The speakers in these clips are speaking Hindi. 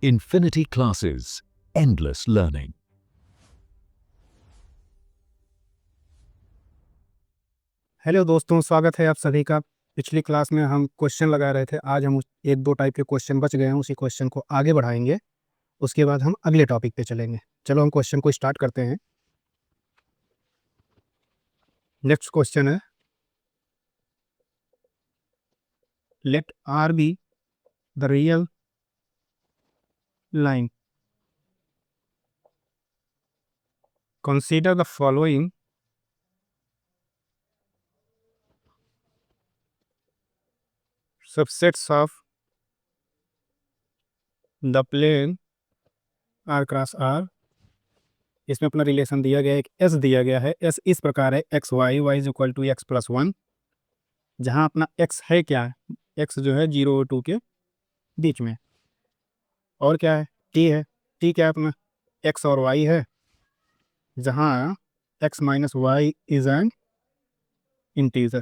Infinity Classes, Endless Learning. Hello दोस्तों, स्वागत है आप सभी का। पिछली क्लास में हम क्वेश्चन लगा रहे थे। आज हम एक दो टाइप के क्वेश्चन बच गए हैं, उसी क्वेश्चन को आगे बढ़ाएंगे। उसके बाद हम अगले टॉपिक पे चलेंगे। चलो हम क्वेश्चन को स्टार्ट करते हैं। नेक्स्ट क्वेश्चन है, let R be the real line, consider the following subsets of the plane R cross R. इसमें अपना रिलेशन दिया गया है, एक एस दिया गया है। एस इस प्रकार है, x y y is equal to x plus one, जहाँ अपना एक्स है क्या है, एक्स जो है 0 और 2 के बीच में, और क्या है, टी है। टी क्या है अपना, एक्स और वाई है, जहाँ x minus y is an integer.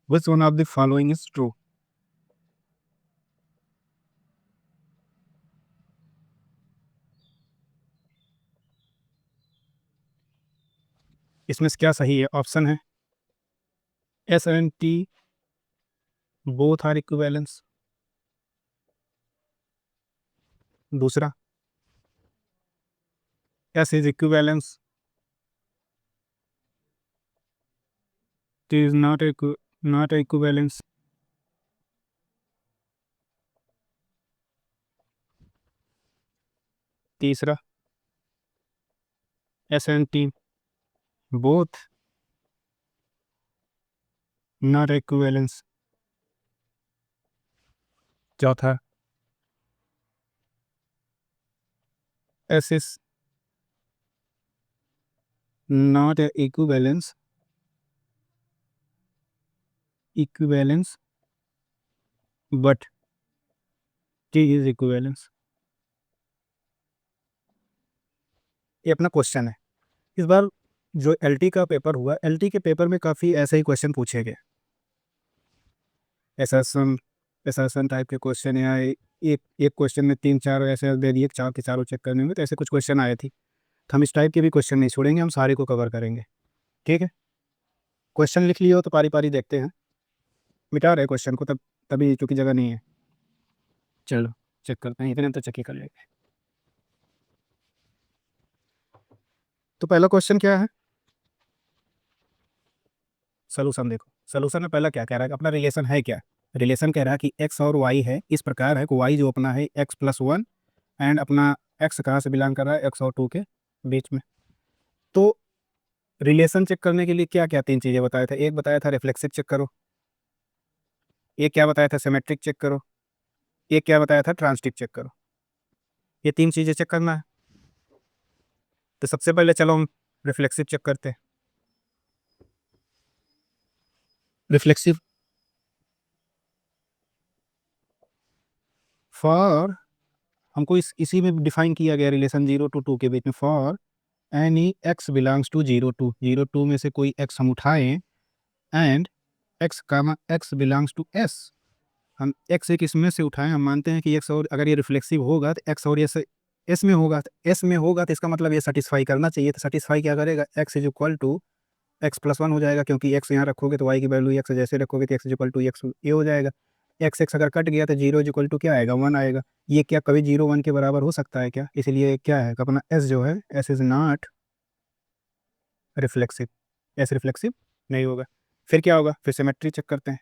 Which one of the following is true? इसमें से क्या सही है? ऑप्शन है S and T both are equivalence. दूसरा, S is equivalence, T is not equivalence. तीसरा, S and T both not equivalence. चौथा, S is not equivalence but T is equivalence. ये अपना क्वेश्चन है। इस बार जो एलटी का पेपर हुआ, एलटी के पेपर में काफ़ी ऐसे ही क्वेश्चन पूछे गए, एसएसएन टाइप के क्वेश्चन, या एक क्वेश्चन में 3-4 ऐसे दे दिए, चार के चारों चेक करने होंगे, तो ऐसे कुछ क्वेश्चन आए थे। तो हम इस टाइप के भी क्वेश्चन नहीं छोड़ेंगे, हम सारे को कवर करेंगे। ठीक है, क्वेश्चन लिख लियो तो पारी पारी देखते हैं। मिटा रहे क्वेश्चन को तभी, क्योंकि जगह नहीं है। चलो चेक करते हैं, इतने तो चेक ही कर लेंगे। तो पहला क्वेश्चन क्या है, सोल्यूशन देखो। सोल्यूशन में पहला क्या कह रहा है, अपना रिलेशन है क्या। रिलेशन कह रहा है कि एक्स और वाई है, इस प्रकार है कि वाई जो अपना है एक्स प्लस वन, एंड अपना एक्स कहाँ से बिलोंग कर रहा है, एक्स और 2 के बीच में। तो रिलेशन चेक करने के लिए क्या क्या 3 चीज़ें बताया था। एक बताया था रिफ्लेक्सिव चेक करो, एक क्या बताया था सिमेट्रिक चेक करो, एक क्या बताया था ट्रांजिटिव चेक करो। ये 3 चीज़ें चेक करना है। तो सबसे पहले चलो हम रिफ्लेक्सिव चेक करते हैं। रिफ्लेक्सिव फॉर, हमको इसी में डिफाइन किया गया रिलेशन 0 to 2 के बीच में। For any x belongs to 0 2 में से कोई एक्स हम उठाएं, and x comma x belongs to S. हम एक्स एक इसमें से उठाएं, हम मानते हैं कि एक्स, और अगर ये रिफ्लेक्सिव होगा तो एक्स और एस में होगा, तो एस में होगा तो इसका मतलब ये सेटिस्फाई करना चाहिए। तो सेटिस्फाई क्या करेगा, x is equal to x plus one हो जाएगा, क्योंकि एक्स यहाँ रखोगे तो वाई की वैल्यू एक्स जैसे रखोगे तो x is equal to x ये हो जाएगा। एक्स एक्स अगर कट गया तो 0 इज इक्वल टू क्या आएगा, 1 आएगा। ये क्या कभी 0 1 के बराबर हो सकता है क्या, इसलिए क्या है कि अपना एस जो है, S is not reflexive, S reflexive नहीं होगा। फिर क्या होगा, फिर सिमेट्री चेक करते हैं।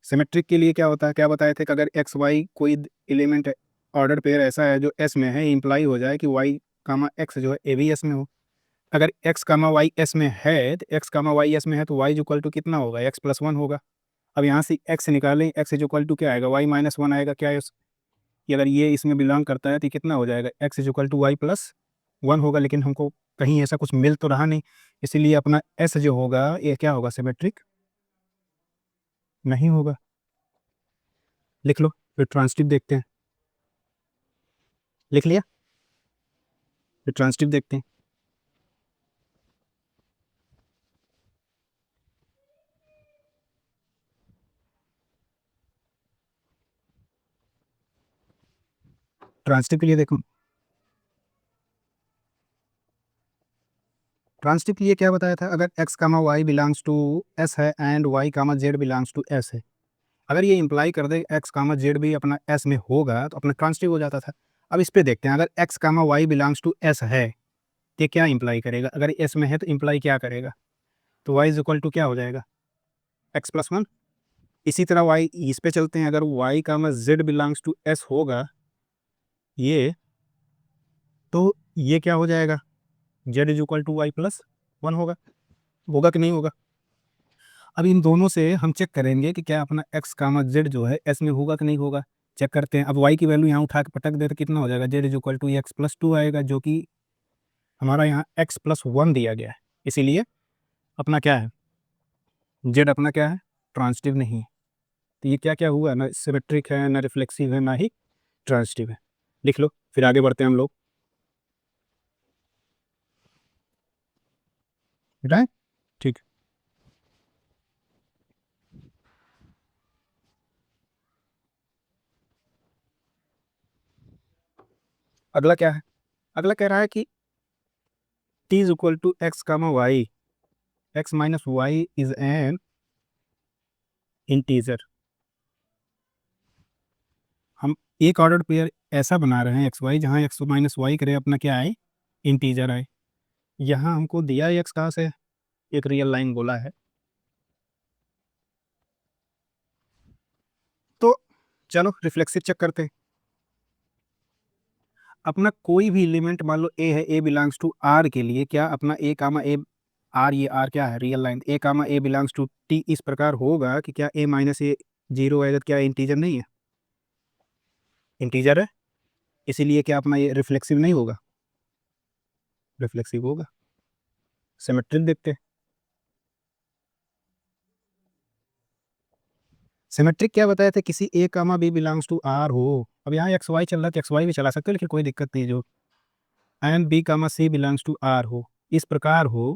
सिमेट्रिक के लिए क्या होता है, क्या बताए थे कि अगर एक्स वाई कोई एलिमेंट ऑर्डर पेयर ऐसा है जो एस में है, इंप्लाई हो जाए कि वाई कामा एक्स जो है ए भी एस में हो। अगर एक्स कामा वाई एस में है, तो एक्स कामा वाई एस में है, तो वाई इक्वल टू कितना होगा, एक्स प्लस वन होगा। अब यहाँ से एक्स निकालें, एक्स इज इक्वल टू क्या आएगा, वाई माइनस वन आएगा। क्या है कि अगर ये इसमें बिलोंग करता है तो कितना हो जाएगा, x is equal to y plus one होगा। लेकिन हमको कहीं ऐसा कुछ मिल तो रहा नहीं, इसीलिए अपना एस जो होगा ये क्या होगा, सिमेट्रिक नहीं होगा। लिख लो, फिर ट्रांजिटिव देखते हैं। लिख लिया, फिर ट्रांजिटिव देखते हैं। ट्रांजिटिव के लिए देखो, ट्रांजिटिव के लिए क्या बताया था, अगर x comma Y belongs to s है and y comma z belongs to s है, अगर ये इंप्लाई कर दे x कामा z भी अपना s में होगा तो अपना ट्रांजिटिव हो जाता था। अब इस पे देखते हैं, अगर x comma Y belongs to s है तो ये क्या इंप्लाई करेगा, अगर s में है तो इंप्लाई क्या करेगा, तो y इज इक्वल टू क्या हो जाएगा, x प्लस वन। इसी तरह y इस पे चलते हैं, अगर y comma z belongs to s होगा ये, तो ये क्या हो जाएगा, z is equal to y plus one होगा कि नहीं होगा। अब इन दोनों से हम चेक करेंगे कि क्या अपना x कामा z जो है s में होगा कि नहीं होगा, चेक करते हैं। अब y की वैल्यू यहाँ उठा के पटक दे तो कितना हो जाएगा, z is equal to x plus two आएगा, जो कि हमारा यहाँ x प्लस वन दिया गया है, इसीलिए अपना क्या है, z अपना क्या है, ट्रांजिटिव नहीं है। तो ये क्या क्या हुआ, ना सिमेट्रिक है, ना रिफ्लेक्सिव है, ना ही ट्रांजिटिव है। लिख लो, फिर आगे बढ़ते हैं हम लोग, राइट, ठीक। अगला क्या है, अगला कह रहा है कि t is equal to x comma y, x minus y is an integer. हम एक ऑर्डर पेयर ऐसा बना रहे हैं एक्स वाई, जहाँ एक्स माइनस वाई करे अपना क्या आए, इंटीजर आए। यहाँ हमको दिया एक्स कहाँ से, एक रियल लाइन बोला है, तो चलो रिफ्लेक्सिव चेक करते हैं। अपना कोई भी एलिमेंट मान लो ए है, ए बिलोंग्स टू आर के लिए क्या अपना ए कामा ए, आर ये आर क्या है, real line, a comma a belongs to T इस प्रकार होगा कि क्या ए माइनस ए जीरो आएगा, क्या इंटीजर नहीं है, इंटीजर है, इसीलिए क्या अपना ये रिफ्लेक्सिव नहीं होगा, रिफ्लेक्सिव होगा। सिमेट्रिक देखते हैं, सिमेट्रिक क्या बताया था, किसी ए comma b belongs to R हो, अब यहाँ एक्स वाई चल रहा है तो एक्स वाई भी चला सकते हो, लेकिन कोई दिक्कत नहीं, जो and b comma C belongs to R हो, इस प्रकार हो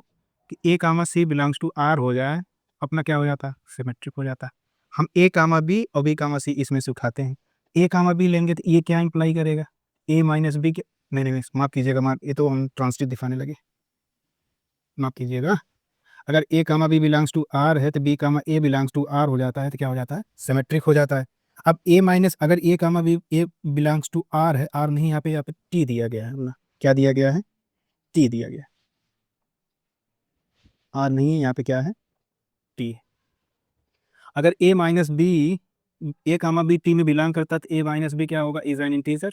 कि a comma C belongs to R हो जाए, अपना क्या हो जाता है, सिमेट्रिक हो जाता है। हम ए कामा बी और बी कामा सी इसमें से उठाते हैं, ए कामा बी लेंगे तो ये क्या इंप्लाई करेगा, ए माइनस बी के, नहीं माफ़ कीजिएगा, माफ, ये तो हम ट्रांसटिव दिखाने लगे, माफ कीजिएगा। अगर ए comma b belongs to R है तो b comma a belongs to R हो जाता है, तो क्या हो जाता है, सिमेट्रिक हो जाता है। अब ए माइनस, अगर ए comma B A belongs to R है, आर नहीं, यहाँ पे टी दिया गया है ना, क्या दिया गया है, टी दिया गया है, आर नहीं है, यहाँ पे क्या है, टी। अगर A minus B, A comma B T में बिलोंग करता है तो ए माइनस बी क्या होगा, इज एन इंटीजर,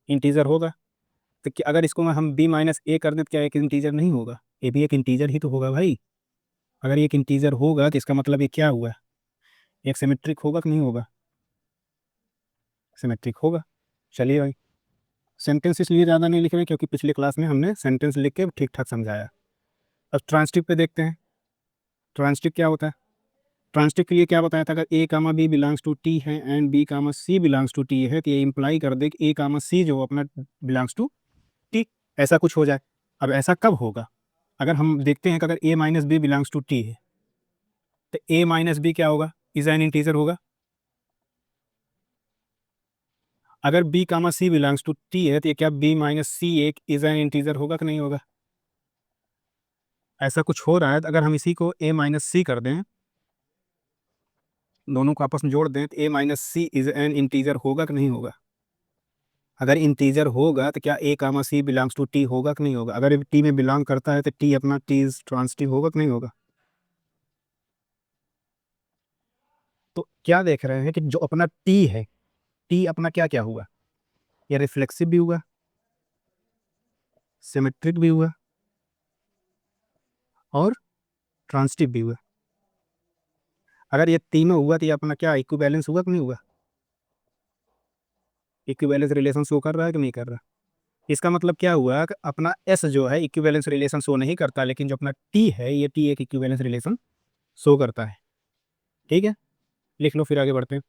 इंटीजर होगा। तो अगर इसको हम बी माइनस ए कर दें तो क्या एक इंटीजर नहीं होगा, ये भी एक इंटीजर ही तो होगा भाई। अगर एक इंटीजर होगा तो इसका मतलब ये क्या हुआ, एक सिमेट्रिक होगा कि नहीं होगा, सिमेट्रिक होगा। चलिए भाई, सेंटेंस इसलिए ज़्यादा नहीं लिख रहे हैं क्योंकि पिछले क्लास में हमने सेंटेंस लिख के ठीक ठाक समझाया। अब ट्रांजिटिव पे देखते हैं, ट्रांजिटिव क्या होता है, ट्रांजिटिव के लिए क्या बताया था, अगर ए comma b belongs to T है and b comma C belongs to T है, तो ये इंप्लाई कर दे कि ए कामा सी जो अपना बिलोंग्स टू टी, ऐसा कुछ हो जाए। अब ऐसा कब होगा, अगर हम देखते हैं कि अगर A minus B belongs to T है तो ए माइनस बी क्या होगा, इज एन इंटीजर होगा। अगर b comma C belongs to T है तो ये क्या बी माइनस सी एक इज एन इंटीजर होगा कि नहीं होगा। ऐसा कुछ हो रहा है तो अगर हम इसी को ए माइनस सी कर दें, दोनों को आपस में जोड़ दें, तो A minus C is an integer होगा कि नहीं होगा। अगर इंटीजर होगा तो क्या A comma C belongs to T होगा कि नहीं होगा। अगर टी में बिलोंग करता है तो टी अपना टी इज ट्रांजिटिव होगा कि नहीं होगा। तो क्या देख रहे हैं कि जो अपना टी है, टी अपना क्या क्या हुआ, ये रिफ्लेक्सिव भी हुआ, सिमेट्रिक भी हुआ और ट्रांजिटिव भी हुआ। अगर ये तीनों हुआ तो ये अपना क्या इक्विवेलेंस हुआ कि नहीं हुआ, इक्विवेलेंस रिलेशन शो कर रहा है कि नहीं कर रहा। इसका मतलब क्या हुआ कि अपना एस जो है इक्विवेलेंस रिलेशन शो नहीं करता, लेकिन जो अपना टी है ये टी एक इक्विवेलेंस रिलेशन शो करता है। ठीक है, लिख लो, फिर आगे बढ़ते हैं।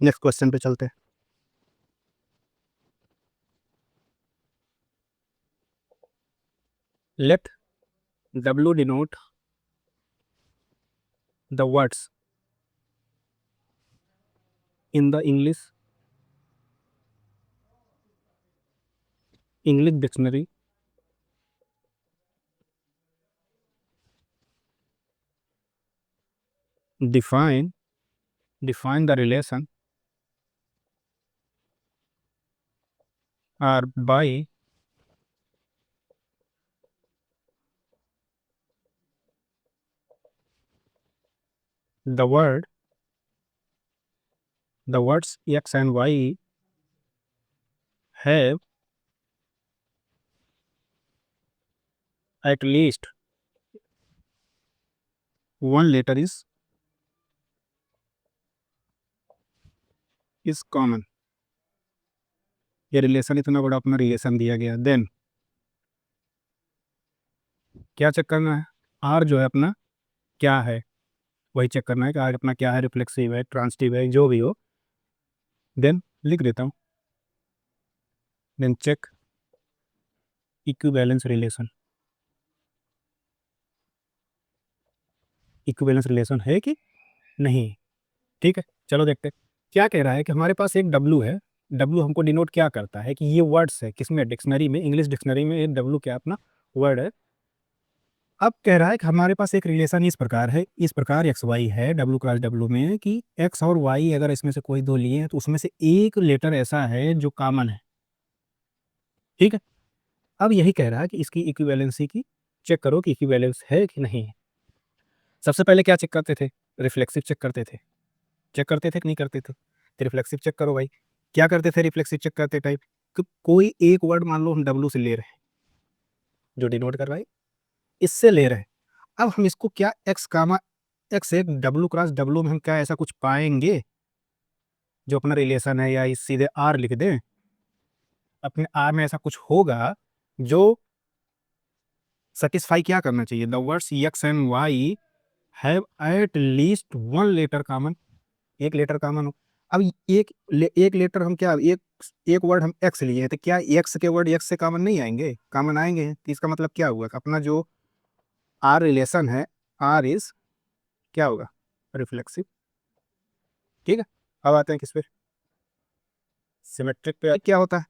नेक्स्ट क्वेश्चन पे चलते हैं। Let W denote the words in the English dictionary define the relation or by the words x and y have at least one letter is common। ये रिलेशन इतना बड़ा अपना रिलेशन दिया गया, देन क्या चेक करना है, आर जो है अपना क्या है, वही चेक करना है कि आर अपना क्या है, रिफ्लेक्सिव है, ट्रांसिटिव है, जो भी हो। देन लिख देता हूँ, then check equivalence relation. Equivalence relation है कि नहीं, ठीक है। चलो देखते हैं क्या कह रहा है कि हमारे पास एक W है। W हमको डिनोट क्या करता है कि ये वर्ड्स है, किसमें, डिक्शनरी में, इंग्लिश डिक्शनरी में ये W क्या अपना वर्ड है। अब कह रहा है कि हमारे पास एक रिलेशन इस प्रकार है, इस प्रकार एक्स वाई है W क्रॉस W में कि एक्स और वाई अगर इसमें से कोई दो लिए हैं तो उसमें से एक लेटर ऐसा है जो कॉमन है, ठीक है। अब यही कह रहा है कि इसकी इक्विवेलेंसी की चेक करो कि इक्विवेलेंस है कि नहीं है। सबसे पहले क्या चेक करते थे, रिफ्लेक्सिव चेक करते थे, चेक करते थे कि नहीं करते थे, तो रिफ्लेक्सिव चेक करो भाई। क्या करते थे रिफ्लेक्सिव चेक करते टाइप कि कोई एक वर्ड मान लो हम W से ले रहे हैं, जो डिनोट कर रहा है इससे ले रहे हैं। अब हम इसको क्या एक्स कामा एक्स एक W क्रॉस W में हम क्या ऐसा कुछ पाएंगे जो अपना रिलेशन है, या इस सीधे आर लिख दें, अपने आर में ऐसा कुछ होगा जो सेटिस्फाई क्या करना चाहिए, the words x and y have at least one letter common, एक लेटर कॉमन हो। अब एक लेटर हम क्या, एक वर्ड हम एक्स लिए हैं तो क्या एक्स के वर्ड एक्स से कॉमन नहीं आएंगे, कॉमन आएंगे। तो इसका मतलब क्या हुआ कि अपना जो आर रिलेशन है, आर इज क्या होगा, रिफ्लेक्सिव, ठीक है। अब आते हैं किस पे, सिमेट्रिक पे। क्या होता है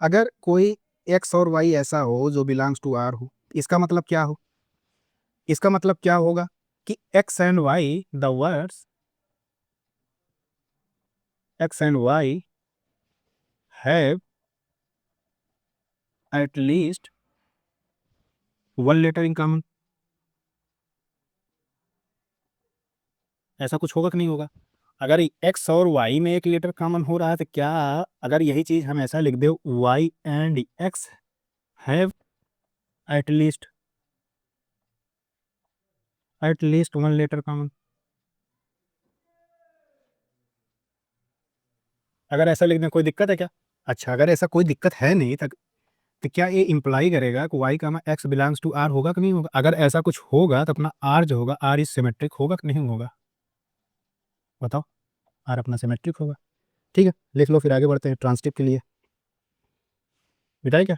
अगर कोई एक्स और वाई ऐसा हो जो बिलोंग्स टू आर हो, इसका मतलब क्या हो, इसका मतलब क्या होगा कि x and y, the words x and y have at least one letter in common. ऐसा कुछ होगा कि नहीं होगा, अगर एक्स और वाई में एक लेटर कॉमन हो रहा है तो क्या, अगर यही चीज हम ऐसा लिख दे, Y and X have at least one letter common, अगर ऐसा लिख दें कोई दिक्कत है क्या। अच्छा, अगर ऐसा कोई दिक्कत है नहीं तो क्या ये इंप्लाई करेगा कि वाई का एक्स बिलोंग्स टू आर होगा कि नहीं होगा। अगर ऐसा कुछ होगा तो अपना आर जो होगा, आर इज सिमेट्रिक होगा कि नहीं होगा, बताओ, आर अपना सिमेट्रिक होगा, ठीक है। लिख लो, फिर आगे बढ़ते हैं ट्रांसटिव के लिए, बिठाए क्या।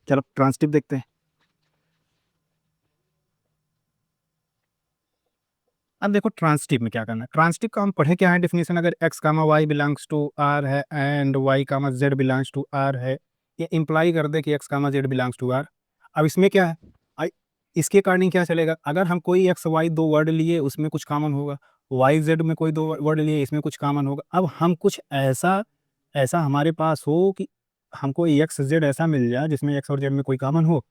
चलो ट्रांसटिव देखते हैं। अब देखो ट्रांसटिव में क्या करना है, ट्रांसटिव का हम पढ़े क्या है डेफिनेशन, अगर X comma Y belongs to R है and Y comma Z belongs to R है, ये इंप्लाई कर दे कि X comma Z belongs to R. अब इसमें क्या है, आई इसके अकॉर्डिंग क्या चलेगा, अगर हम कोई एक्स वाई दो वर्ड लिए उसमें कुछ कॉमन होगा, वाई जेड में कोई दो वर्ड लिए इसमें कुछ कॉमन होगा। अब हम कुछ ऐसा ऐसा हमारे पास हो कि हमको एक्स जेड ऐसा मिल जाए जिसमें एक्स और जेड में कोई कॉमन हो,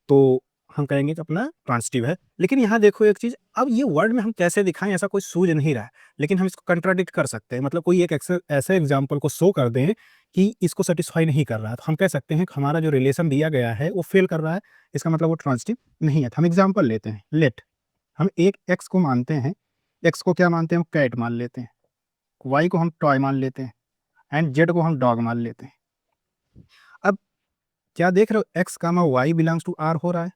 तो हम कहेंगे कि अपना ट्रांसिटिव है। लेकिन यहाँ देखो एक चीज़, अब ये वर्ड में हम कैसे दिखाएं, ऐसा कोई सूझ नहीं रहा है, लेकिन हम इसको कंट्राडिक्ट कर सकते हैं, मतलब कोई एक ऐसे एग्जाम्पल को शो कर दें कि इसको सेटिस्फाई नहीं कर रहा है, तो हम कह सकते हैं कि हमारा जो रिलेशन दिया गया है वो फेल कर रहा है, इसका मतलब वो ट्रांसिटिव नहीं है। तो हम एग्जाम्पल लेते हैं, लेट हम एक एक्स को मानते हैं, एक्स को क्या मानते हैं, कैट मान लेते हैं, वाई को हम टॉय मान लेते हैं, एंड जेड को हम डॉग मान लेते हैं। अब क्या देख रहे हो, x comma Y belongs to R हो रहा है,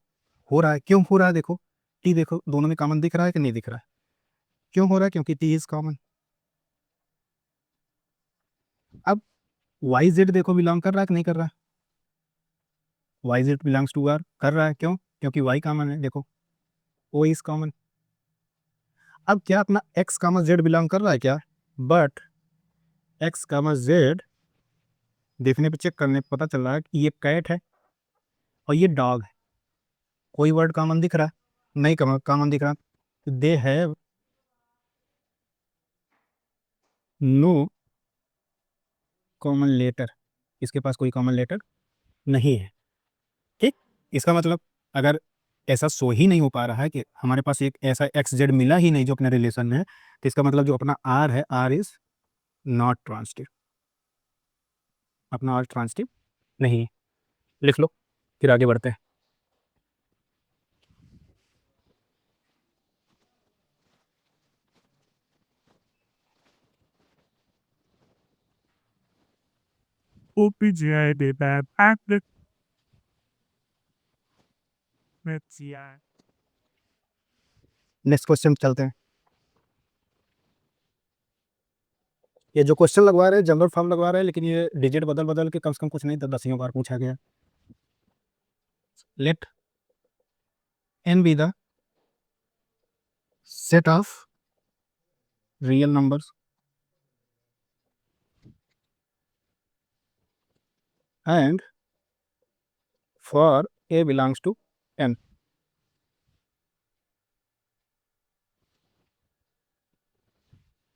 हो रहा है। क्यों हो रहा है? देखो टी, देखो दोनों में कॉमन दिख रहा है कि नहीं दिख रहा है? क्यों हो रहा है? क्योंकि टी इज कॉमन। अब वाई जेड देखो बिलोंग कर रहा है कि नहीं कर रहा है? Y z belongs to R कर रहा है। क्यों? क्योंकि वाई कॉमन है, देखो ओ इज कॉमन। अब क्या अपना एक्स कामा जेड बिलोंग कर रहा है क्या? बट एक्स कामा जेड देखने पे, चेक करने पे पता चल रहा है कि ये कैट है और ये डॉग है। कोई वर्ड कॉमन दिख रहा है? नहीं कॉमन दिख रहा। They have no common letter, इसके पास कोई कॉमन लेटर नहीं है। ठीक, इसका मतलब अगर ऐसा सो ही नहीं हो पा रहा है कि हमारे पास एक ऐसा एक्स जेड मिला ही नहीं जो अपने रिलेशन में है, तो इसका मतलब जो अपना आर है, आर इज नॉट ट्रांसटिव, अपना आर ट्रांसटिव नहीं है। लिख लो, फिर आगे बढ़ते हैं। OPGI data packed with CI. Next question चलते हैं। ये जो क्वेश्चन लगवा रहे हैं जनरल फॉर्म लगवा रहे हैं, लेकिन ये डिजिट बदल बदल के कम से कम कुछ नहीं तो 10 बार पूछा गया। Let n be the set of real numbers and for a belongs to n।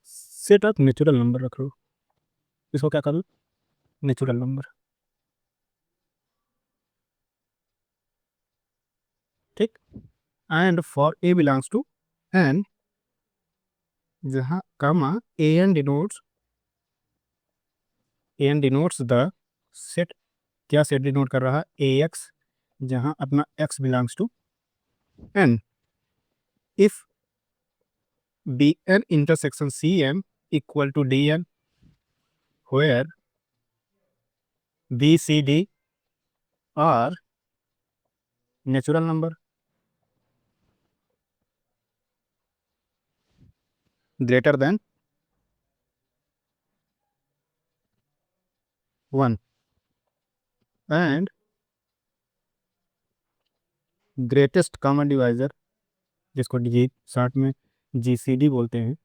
Set of natural number रख लो, इसको क्या करूँ, नेचुरल नंबर। ठीक, and for a belongs to n, जहाँ comma a n denotes the set. क्या सेट डिनोट कर रहा है? ए एक्स, जहाँ अपना x belongs to n. If b N intersection C n equal to d n, where b c d are natural number greater than 1 and greatest common divisor, जिसको जी शॉर्ट में जीसीडी बोलते हैं,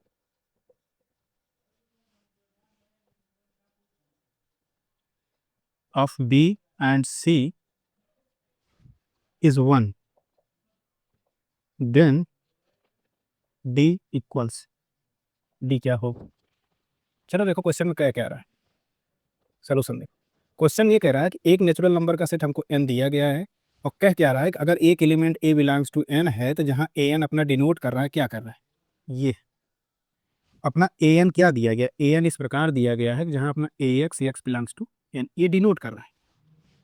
of B and c is 1, then d equals d क्या होगा? चलो देखो क्वेश्चन में क्या कह रहा है, सोल्यूशन देखो। क्वेश्चन ये कह रहा है कि एक नेचुरल नंबर का सेट हमको n दिया गया है, और कह क्या रहा है कि अगर एक element a belongs to n है, तो जहाँ ए एन अपना डिनोट कर रहा है, क्या कर रहा है, ये अपना ए एन क्या दिया गया, ए एन इस प्रकार दिया गया है कि जहाँ अपना ए एक्स बिलोंग्स टू एन, ये डिनोट कर रहा है,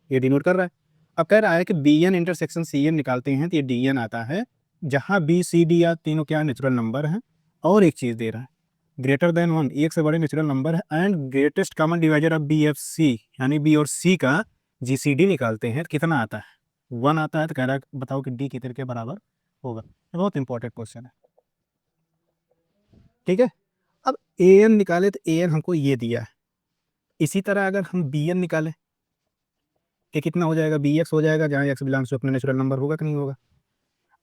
ये डिनोट कर रहा है। अब कह रहा है कि बी एन इंटरसेक्शन सी एन निकालते हैं तो ये डी एन आता है, जहाँ बी सी डी या तीनों क्या नेचुरल नंबर हैं, और एक चीज़ दे रहा है ग्रेटर देन 1, एक से बड़े नेचुरल नंबर है, and greatest common divisor of b f c, यानी बी और सी का जी सी डी निकालते हैं तो कितना आता है? 1 आता है। तो कह रहा है बताओ कि डी कितने के बराबर होगा। ये बहुत इंपॉर्टेंट क्वेश्चन है, ठीक है। अब ए एन निकाले तो ए एन हमको ये दिया है, इसी तरह अगर हम बी एन निकालें तो कितना हो जाएगा? बी एक्स हो जाएगा, जहाँ एक्स बिलोंग्स टू अपना नेचुरल नंबर होगा कि नहीं होगा।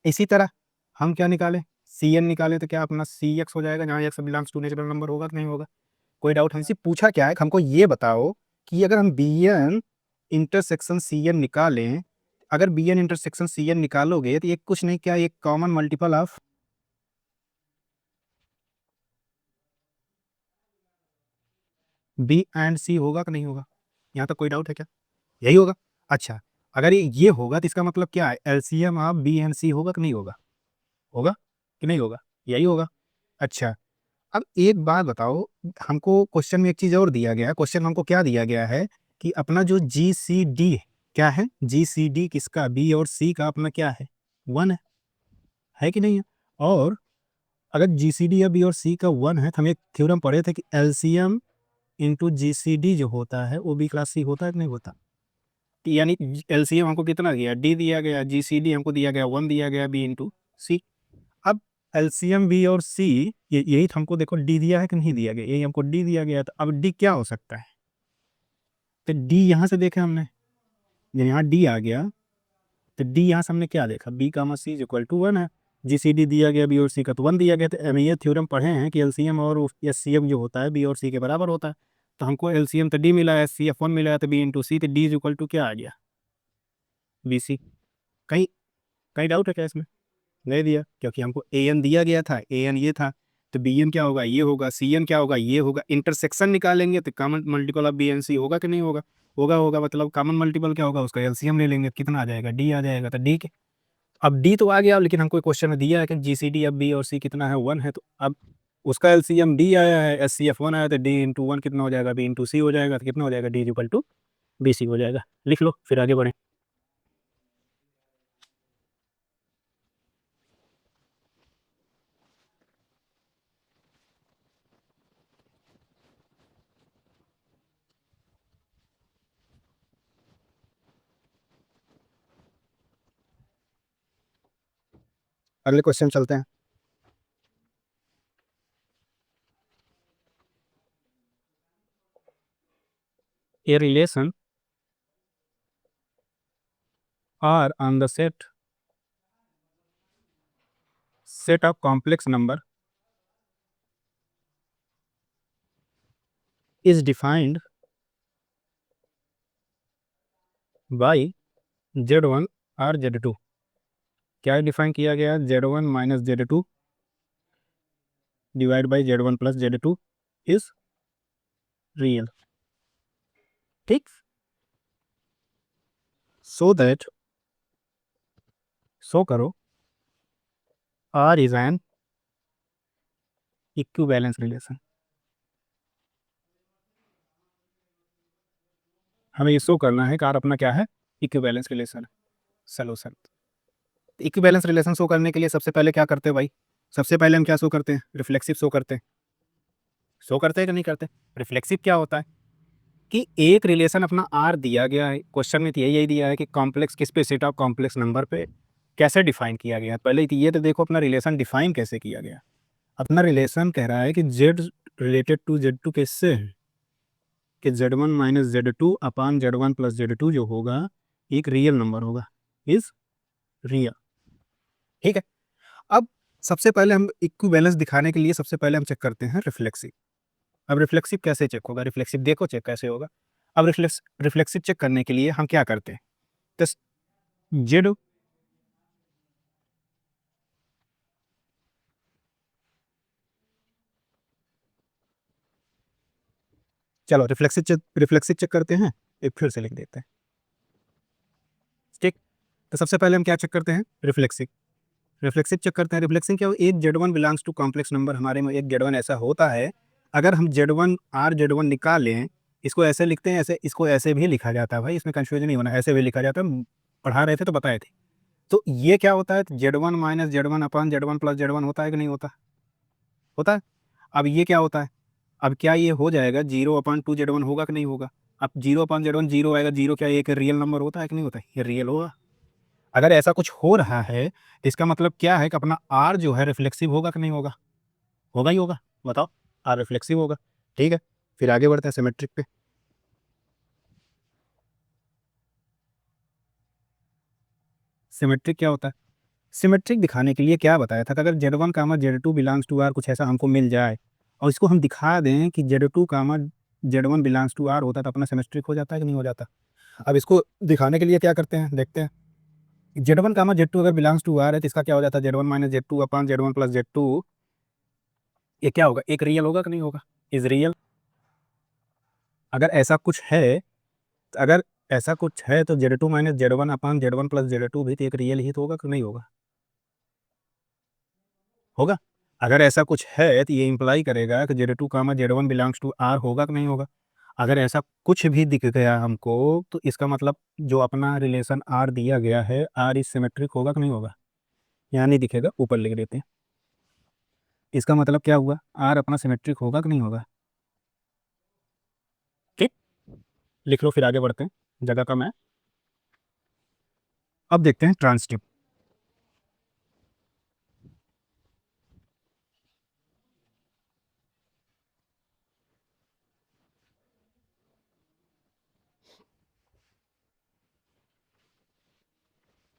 इसी तरह हम क्या निकालें, सी एन निकालें तो क्या अपना सी एक्स हो जाएगा, जहाँ x belongs to natural number होगा कि नहीं होगा। कोई डाउट? हमसे पूछा क्या है, हमको ये बताओ कि अगर हम बी एन इंटरसेक्शन सी एन निकालें, अगर बी एन इंटरसेक्शन सी एन निकालोगे तो ये कुछ नहीं, क्या एक common multiple of B and C होगा कि नहीं होगा। यहाँ तक कोई डाउट है क्या? यही होगा। अच्छा, अगर ये होगा तो इसका मतलब क्या है, LCM of B and C होगा कि नहीं होगा? होगा कि नहीं होगा? यही होगा। अच्छा, अब एक बात बताओ, हमको क्वेश्चन में एक चीज़ और दिया गया है। क्वेश्चन में हमको क्या दिया गया है कि अपना जो जी सी डी क्या है, जी सी डी किसका, बी और सी का अपना क्या है, 1 है कि नहीं है। और अगर जी सी डी या बी और सी का 1 है, तो हम एक थ्योरम पढ़े थे कि एलसीएम इंटू जी सी डी जो होता है वो बी क्लास सी होता है कि नहीं होता। यानी एलसीएम हमको कितना दिया, डी दिया गया, जीसीडी हमको दिया गया 1 दिया गया, बी इंटू सी। अब एलसीएम बी और सी, यही तो हमको देखो डी दिया है कि नहीं दिया गया, यही हमको डी दिया गया, तो अब डी क्या हो सकता है, तो डी यहाँ से देखे हमने, यहाँ डी आ गया, तो डी यहाँ से हमने क्या देखा, b comma c is equal to 1 है, जीसीडी दिया गया बी और सी का तो 1 दिया गया, तो हम ये थ्योरम पढ़े हैं कि एलसीएम और एचसीएफ जो होता है बी और सी के बराबर होता है, तो हमको एलसीएम तो डी मिला है, एचसीएफ 1 मिला है, तो बी इंटू सी, तो डी इज इक्वल टू क्या आ गया, बी सी। कहीं कहीं डाउट है क्या इसमें, नहीं दिया, क्योंकि हमको ए एन दिया गया था, ए एन ये था, तो बी एन क्या होगा, ये होगा, सी एन क्या होगा, ये होगा, इंटरसेक्शन निकालेंगे तो common multiple of b and c होगा कि नहीं होगा, होगा, मतलब कॉमन मल्टीपल क्या होगा, उसका एलसीएम ले लेंगे, कितना आ जाएगा, डी आ जाएगा, तो डी के अब डी तो आ गया, लेकिन हमको क्वेश्चन में दिया है कि जीसीडी अब बी और सी कितना है, 1 है, तो अब उसका एलसीएम डी आया है, एस सी एफ 1 आया, तो डी इंटू 1 कितना हो जाएगा, बी इंटू सी हो जाएगा, तो कितना हो जाएगा, d equal to b c हो जाएगा। लिख लो फिर आगे बढ़ें। अगले क्वेश्चन चलते हैं। A relation R on the set of complex number is defined by Z1 और Z2। क्या डिफाइन किया गया, Z1 minus Z2 divide by Z1 plus Z2 is real. ठीक, सो दैट, सो करो R is an equivalence relation. हमें ये शो करना है कि R अपना क्या है, equivalence relation. Solution, equivalence relation show करने के लिए सबसे पहले क्या करते हैं भाई, सबसे पहले हम क्या शो करते हैं, रिफ्लेक्सिव शो करते हैं। शो करते हैं कि नहीं करते, रिफ्लेक्सिव क्या होता है कि एक रिलेशन अपना आर दिया गया है, क्वेश्चन में तो यही दिया है कि कॉम्प्लेक्स किस पे, सेट ऑफ कॉम्प्लेक्स नंबर पे कैसे डिफाइन किया गया है। पहले तो ये तो देखो अपना रिलेशन डिफाइन कैसे किया गया। अपना रिलेशन कह रहा है कि z related to z two किससे है, कि Z1 माइनस Z2 अपान Z1 प्लस Z2 जो होगा एक रियल नंबर होगा, इज रियल। ठीक है, अब सबसे पहले हम इक्विवेलेंस दिखाने के लिए सबसे पहले हम चेक करते हैं रिफ्लेक्सिव। अब रिफ्लेक्सिव कैसे चेक होगा, रिफ्लेक्सिव देखो चेक कैसे होगा। अब रिफ्लेक्सिव चेक करने के लिए हम क्या करते हैं, तो जेड चलो रिफ्लेक्सिव चेक करते हैं, एक फिर से लिख देते हैं। ठीक, तो सबसे पहले हम क्या चेक करते हैं, रिफ्लेक्सिव चेक करते हैं। रिफ्लेक्सिव क्या हो, एक Z1 belongs to complex number, हमारे में एक Z1 ऐसा होता है, अगर हम Z1 R Z1 निकालें, इसको ऐसे लिखते हैं, ऐसे इसको ऐसे भी लिखा जाता है भाई, इसमें कंफ्यूजन नहीं होना, ऐसे भी लिखा जाता है, पढ़ा रहे थे तो बताए थे। तो ये क्या होता है, Z1 माइनस Z1 अपान Z1 प्लस Z1 होता है कि नहीं होता, होता है। अब ये क्या होता है, अब क्या ये हो जाएगा 0/2Z1 होगा कि नहीं होगा। अब 0/Z1 जीरो आएगा, जीरो क्या एक रियल नंबर होता है कि नहीं होता है, ये रियल होगा। अगर ऐसा कुछ हो रहा है तो इसका मतलब क्या है कि अपना आर जो है रिफ्लेक्सिव होगा कि नहीं होगा, होगा ही होगा, बताओ, आर रिफ्लेक्सिव होगा। ठीक है, फिर आगे बढ़ते हैं सिमेट्रिक पे। सिमेट्रिक क्या होता है, सिमेट्रिक दिखाने के लिए क्या बताया था कि अगर Z1 comma Z2 belongs to are कुछ ऐसा हमको मिल जाए और इसको हम दिखा दें कि Z2 comma Z1 belongs to are होता है, तो अपना सिमेट्रिक हो जाता है कि नहीं हो जाता। अब इसको दिखाने के लिए क्या करते हैं, देखते हैं। Z1 कामा Z2 अगर बिलोंग्स टू आर है तो इसका क्या हो जाता है, Z1 माइनस Z2 अपान Z1 प्लस Z2, ये क्या होगा, एक रियल होगा कि नहीं होगा, इज रियल। अगर ऐसा कुछ है, अगर ऐसा कुछ है तो Z2 माइनस Z1 अपान Z1 प्लस Z2 भी तो एक रियल ही तो होगा कि नहीं होगा, होगा। अगर ऐसा कुछ है तो ये इंप्लाई करेगा कि Z2 comma Z1 belongs to R होगा कि नहीं होगा। अगर ऐसा कुछ भी दिख गया हमको तो इसका मतलब जो अपना रिलेशन आर दिया गया है, आर इज सिमेट्रिक होगा कि नहीं होगा। यहाँ नहीं दिखेगा, ऊपर लिख देते हैं। इसका मतलब क्या हुआ, आर अपना सिमेट्रिक होगा कि नहीं होगा। ठीक, लिख लो फिर आगे बढ़ते हैं, जगह कम है। अब देखते हैं ट्रांसटिव।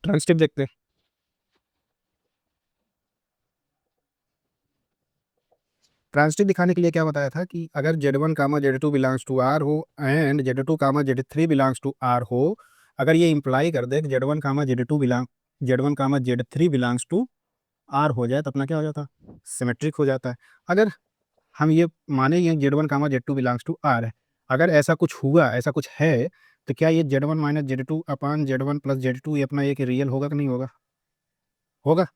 ट्रांसटिव देखते हैं। ट्रांसटिव दिखाने के लिए क्या बताया था कि अगर Z1 comma Z2 belongs to R हो and Z2 comma Z3 belongs to R हो, अगर ये इंप्लाई कर दे कि Z1 comma Z3 belongs to R हो जाए तो अपना क्या हो जाता, सिमेट्रिक हो जाता है। अगर हम ये माने ये Z1 comma Z2 belongs to R है, अगर ऐसा कुछ हुआ, ऐसा कुछ है, तो क्या ये Z1 माइनस Z2 अपान Z1 प्लस Z2 ये अपना एक रियल होगा कि नहीं होगा? होगा,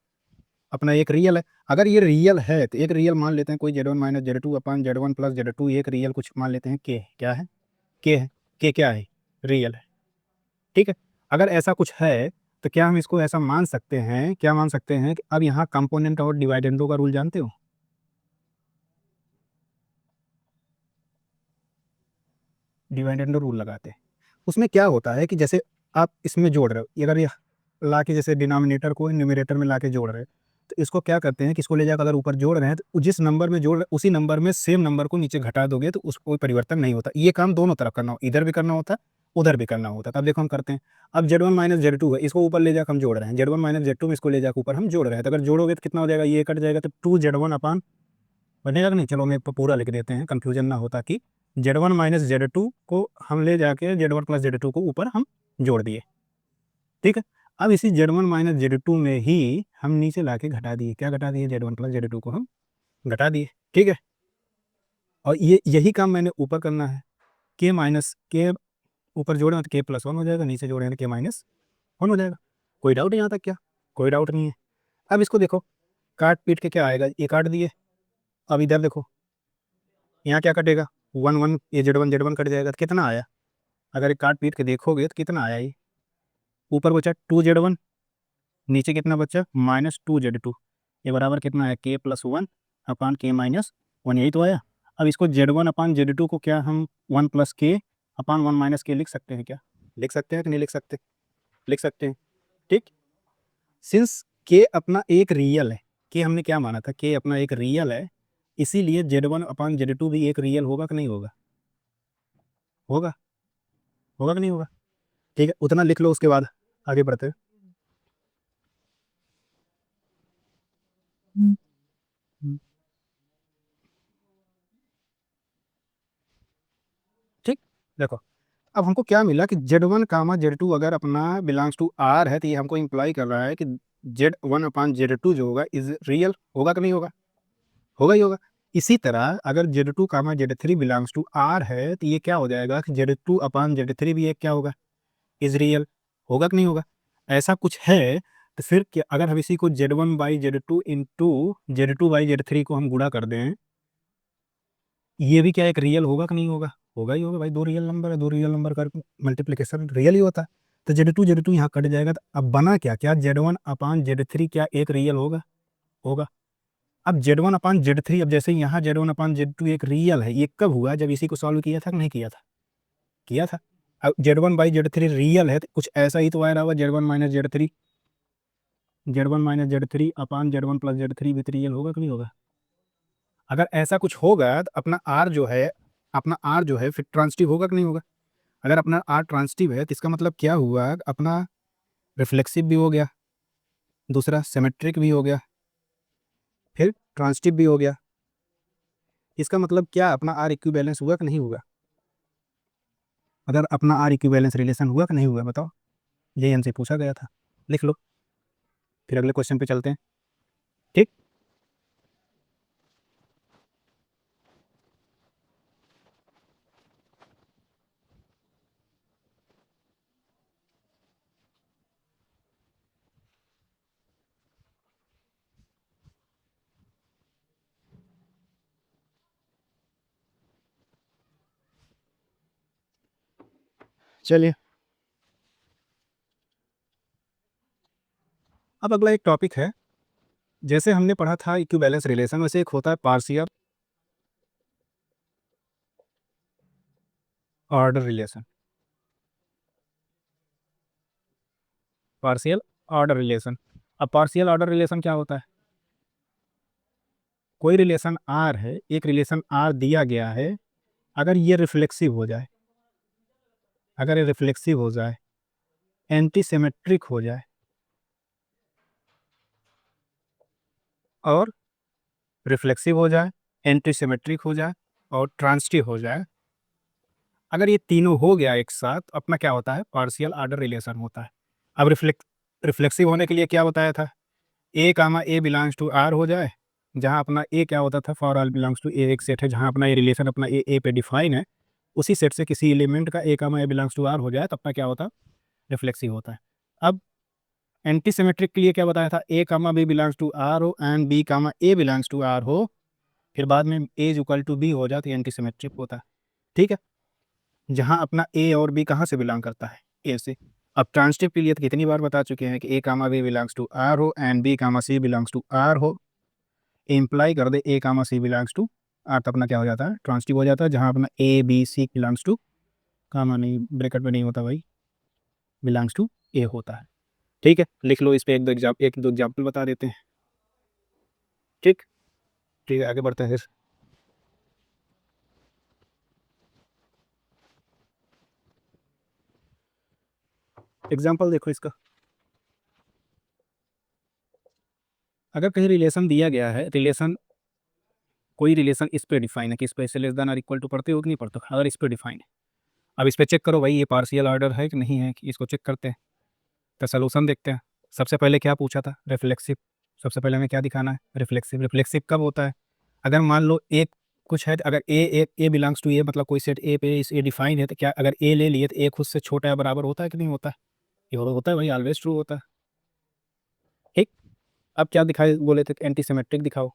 अपना एक रियल है। अगर ये रियल है तो एक रियल मान लेते हैं कोई Z1 माइनस Z2 अपान Z1 प्लस Z2, एक रियल कुछ मान लेते हैं के, क्या है? के है। के क्या है? रियल है। ठीक है। अगर ऐसा कुछ है तो क्या हम इसको ऐसा मान सकते हैं, क्या मान सकते हैं कि अब यहाँ कंपोनेंट और डिवाइडेंडो का रूल जानते हो? डिवाइडेंडो रूल लगाते हैं। उसमें क्या होता है कि जैसे आप इसमें जोड़ रहे हो, अगर ये ला के जैसे डिनोमिनेटर को न्यूमरेटर में ला के जोड़ रहे हैं, तो इसको क्या करते हैं कि इसको ले जाकर अगर ऊपर जोड़ रहे हैं तो जिस नंबर में जोड़ रहे हैं उसी नंबर में सेम नंबर को नीचे घटा दोगे तो उसको कोई परिवर्तन नहीं होता। ये काम दोनों तरफ करना हो, इधर भी करना होता है, उधर भी करना होता है। अब देखो हम करते हैं। अब Z1 माइनस Z2 है, इसको ऊपर ले जाकर हम जोड़ रहे हैं, Z1 माइनस Z2 में इसको ले जाकर ऊपर हम जोड़ रहे हैं, तो अगर जोड़ोगे तो कितना हो जाएगा, ये कट जाएगा तो 2Z1 अपान बनेगा कि नहीं? चलो मैं पूरा लिख देते हैं, कंफ्यूजन ना होता कि Z1 माइनस Z2 को हम ले जाके Z1 प्लस Z2 को ऊपर हम जोड़ दिए। ठीक है। अब इसी Z1 माइनस Z2 में ही हम नीचे लाके घटा दिए, क्या घटा दिए? Z1 प्लस Z2 को हम घटा दिए। ठीक है। और ये यही काम मैंने ऊपर करना है, के माइनस के ऊपर जोड़े तो के प्लस वन हो जाएगा, नीचे जोड़े तो के माइनस वन हो जाएगा। कोई डाउट यहाँ तक? क्या कोई डाउट नहीं है? अब इसको देखो, काट पीट के क्या आएगा, ये काट दिए। अब इधर देखो, यहाँ क्या कटेगा? 1 1, ये Z1 कट जाएगा तो कितना आया? अगर ये काट पीट के देखोगे तो कितना आया? ये ऊपर बचा 2Z1, नीचे कितना बचा? माइनस 2Z2, ये बराबर कितना है? के प्लस वन अपान के माइनस वन, यही तो आया। अब इसको Z1 अपान Z2 को क्या हम 1 प्लस के अपान 1 माइनस के लिख सकते हैं? क्या लिख सकते हैं कि नहीं लिख सकते? लिख सकते हैं। ठीक। सिंस के अपना एक रियल है, के हमने क्या माना था, के अपना एक रियल है, इसीलिए Z1 अपान Z2 भी एक रियल होगा कि नहीं होगा? होगा, होगा कि नहीं होगा? ठीक है, उतना लिख लो, उसके बाद आगे बढ़ते हैं। हम्म। ठीक। देखो, अब हमको क्या मिला कि Z1 कामा Z2 अगर अपना बिलोंग्स टू R है तो ये हमको इंप्लाई कर रहा है कि Z1 अपान Z2 जो होगा इज रियल, होगा कि नहीं होगा? होगा ही होगा। इसी तरह अगर Z2 comma Z3 belongs to R है तो ये क्या हो जाएगा कि Z2 अपान Z3 भी एक क्या होगा? इज रियल, होगा कि नहीं होगा? ऐसा कुछ है तो फिर क्या, अगर हम इसी को Z1 by Z2 into Z2 by Z3 को हम गुणा कर दें, ये भी क्या एक रियल होगा कि नहीं होगा? होगा ही होगा भाई, दो रियल नंबर है, दो रियल नंबर का मल्टीप्लिकेशन रियल ही होता है। तो Z2 यहाँ कट जाएगा, तो अब बना क्या, क्या Z1 अपान Z3 क्या एक रियल होगा? होगा। अब Z1 अपान Z3, अब जैसे यहाँ Z1 अपान Z2 एक रियल है, ये कब हुआ? जब इसी को सॉल्व किया था कि नहीं किया था? किया था। अब Z1 बाई Z3 रियल है तो कुछ ऐसा ही तो आया होगा, Z1 माइनस Z3 अपान Z1 प्लस Z3 भी रियल होगा कि नहीं होगा? अगर ऐसा कुछ होगा तो अपना आर जो है, अपना आर जो है फिर ट्रांसटिव होगा कि नहीं होगा? अगर अपना आर ट्रांसटिव है तो इसका मतलब क्या हुआ? अपना रिफ्लेक्सिव भी हो गया, दूसरा सिमेट्रिक भी हो गया, फिर ट्रांसटिव भी हो गया। इसका मतलब क्या, अपना आर इक्विवेलेंस हुआ कि नहीं हुआ? अगर अपना आर इक्विवेलेंस रिलेशन हुआ कि नहीं हुआ बताओ? ये हमसे पूछा गया था, लिख लो, फिर अगले क्वेश्चन पे चलते हैं। ठीक। चलिए, अब अगला एक टॉपिक है, जैसे हमने पढ़ा था इक्विवेलेंस रिलेशन, वैसे एक होता है partial order relation. Partial order relation. अब पार्शियल ऑर्डर रिलेशन क्या होता है? कोई रिलेशन आर है, एक रिलेशन आर दिया गया है, अगर ये रिफ्लेक्सिव हो जाए, अगर ये रिफ्लेक्सिव हो जाए, एंटी सिमेट्रिक हो जाए और रिफ्लेक्सिव हो जाए, एंटी सिमेट्रिक हो जाए और ट्रांजिटिव हो जाए, अगर ये तीनों हो गया एक साथ, अपना क्या होता है? पार्शियल ऑर्डर रिलेशन होता है। अब रिफ्लेक्सिव होने के लिए क्या बताया था? A comma a belongs to R हो जाए, जहाँ अपना ए क्या होता था? फॉर ऑल बिलोंग्स टू ए एक सेट है, जहाँ अपना ये रिलेशन अपना ए पे डिफाइन है, उसी सेट से किसी एलिमेंट का ए comma a belongs to R हो जाए, तो अपना क्या होता है? रिफ्लेक्सिव होता है। अब एंटी सिमेट्रिक के लिए क्या बताया था? A comma b belongs to R हो and b comma a belongs to R हो, फिर बाद में a is equal to b हो जाए, तो एंटी सिमेट्रिक होता है। ठीक है, जहाँ अपना ए और बी कहाँ से बिलोंग करता है? ए से। अब ट्रांजिटिव के लिए तो कितनी बार बता चुके हैं कि a comma b belongs to R हो and b comma C belongs to R हो, इम्प्लाई कर दे a comma C belongs to R, तो अपना क्या हो जाता है? ट्रांजिटिव हो जाता है, जहाँ अपना A B C belongs to, comma नहीं, ब्रैकेट में नहीं होता भाई, बिलोंग्स टू ए होता है। ठीक है, लिख लो, इस पे एक दो एग्जाम्पल बता देते हैं। ठीक ठीक है, आगे बढ़ते हैं फिर। एग्जाम्पल देखो इसका। अगर कहीं रिलेशन दिया गया है, रिलेशन, कोई रिलेशन इस पे डिफाइन है कि इस पे से लेस देन और इक्वल टू पढ़ते हो कि नहीं पढ़ते हो? अगर इस पे डिफाइन है, अब इस पे चेक करो भाई, ये पार्शियल ऑर्डर है कि नहीं है, कि इसको चेक करते हैं, तो सोल्यूशन देखते हैं। सबसे पहले क्या पूछा था? रिफ्लेक्सिव। सबसे पहले हमें क्या दिखाना है? रिफ्लेक्सिव। रिफ्लेक्सिव कब होता है? अगर मान लो एक कुछ है, अगर ए बिलोंग्स टू ए, मतलब कोई सेट ए पे इस ए डिफाइन है, तो क्या अगर ए ले लिए तो ए खुद से छोटा या बराबर होता है कि नहीं होता? ये होता है भाई, ऑलवेज ट्रू होता है। ठीक, अब क्या दिखाए बोले थे? एंटी सिमेट्रिक दिखाओ।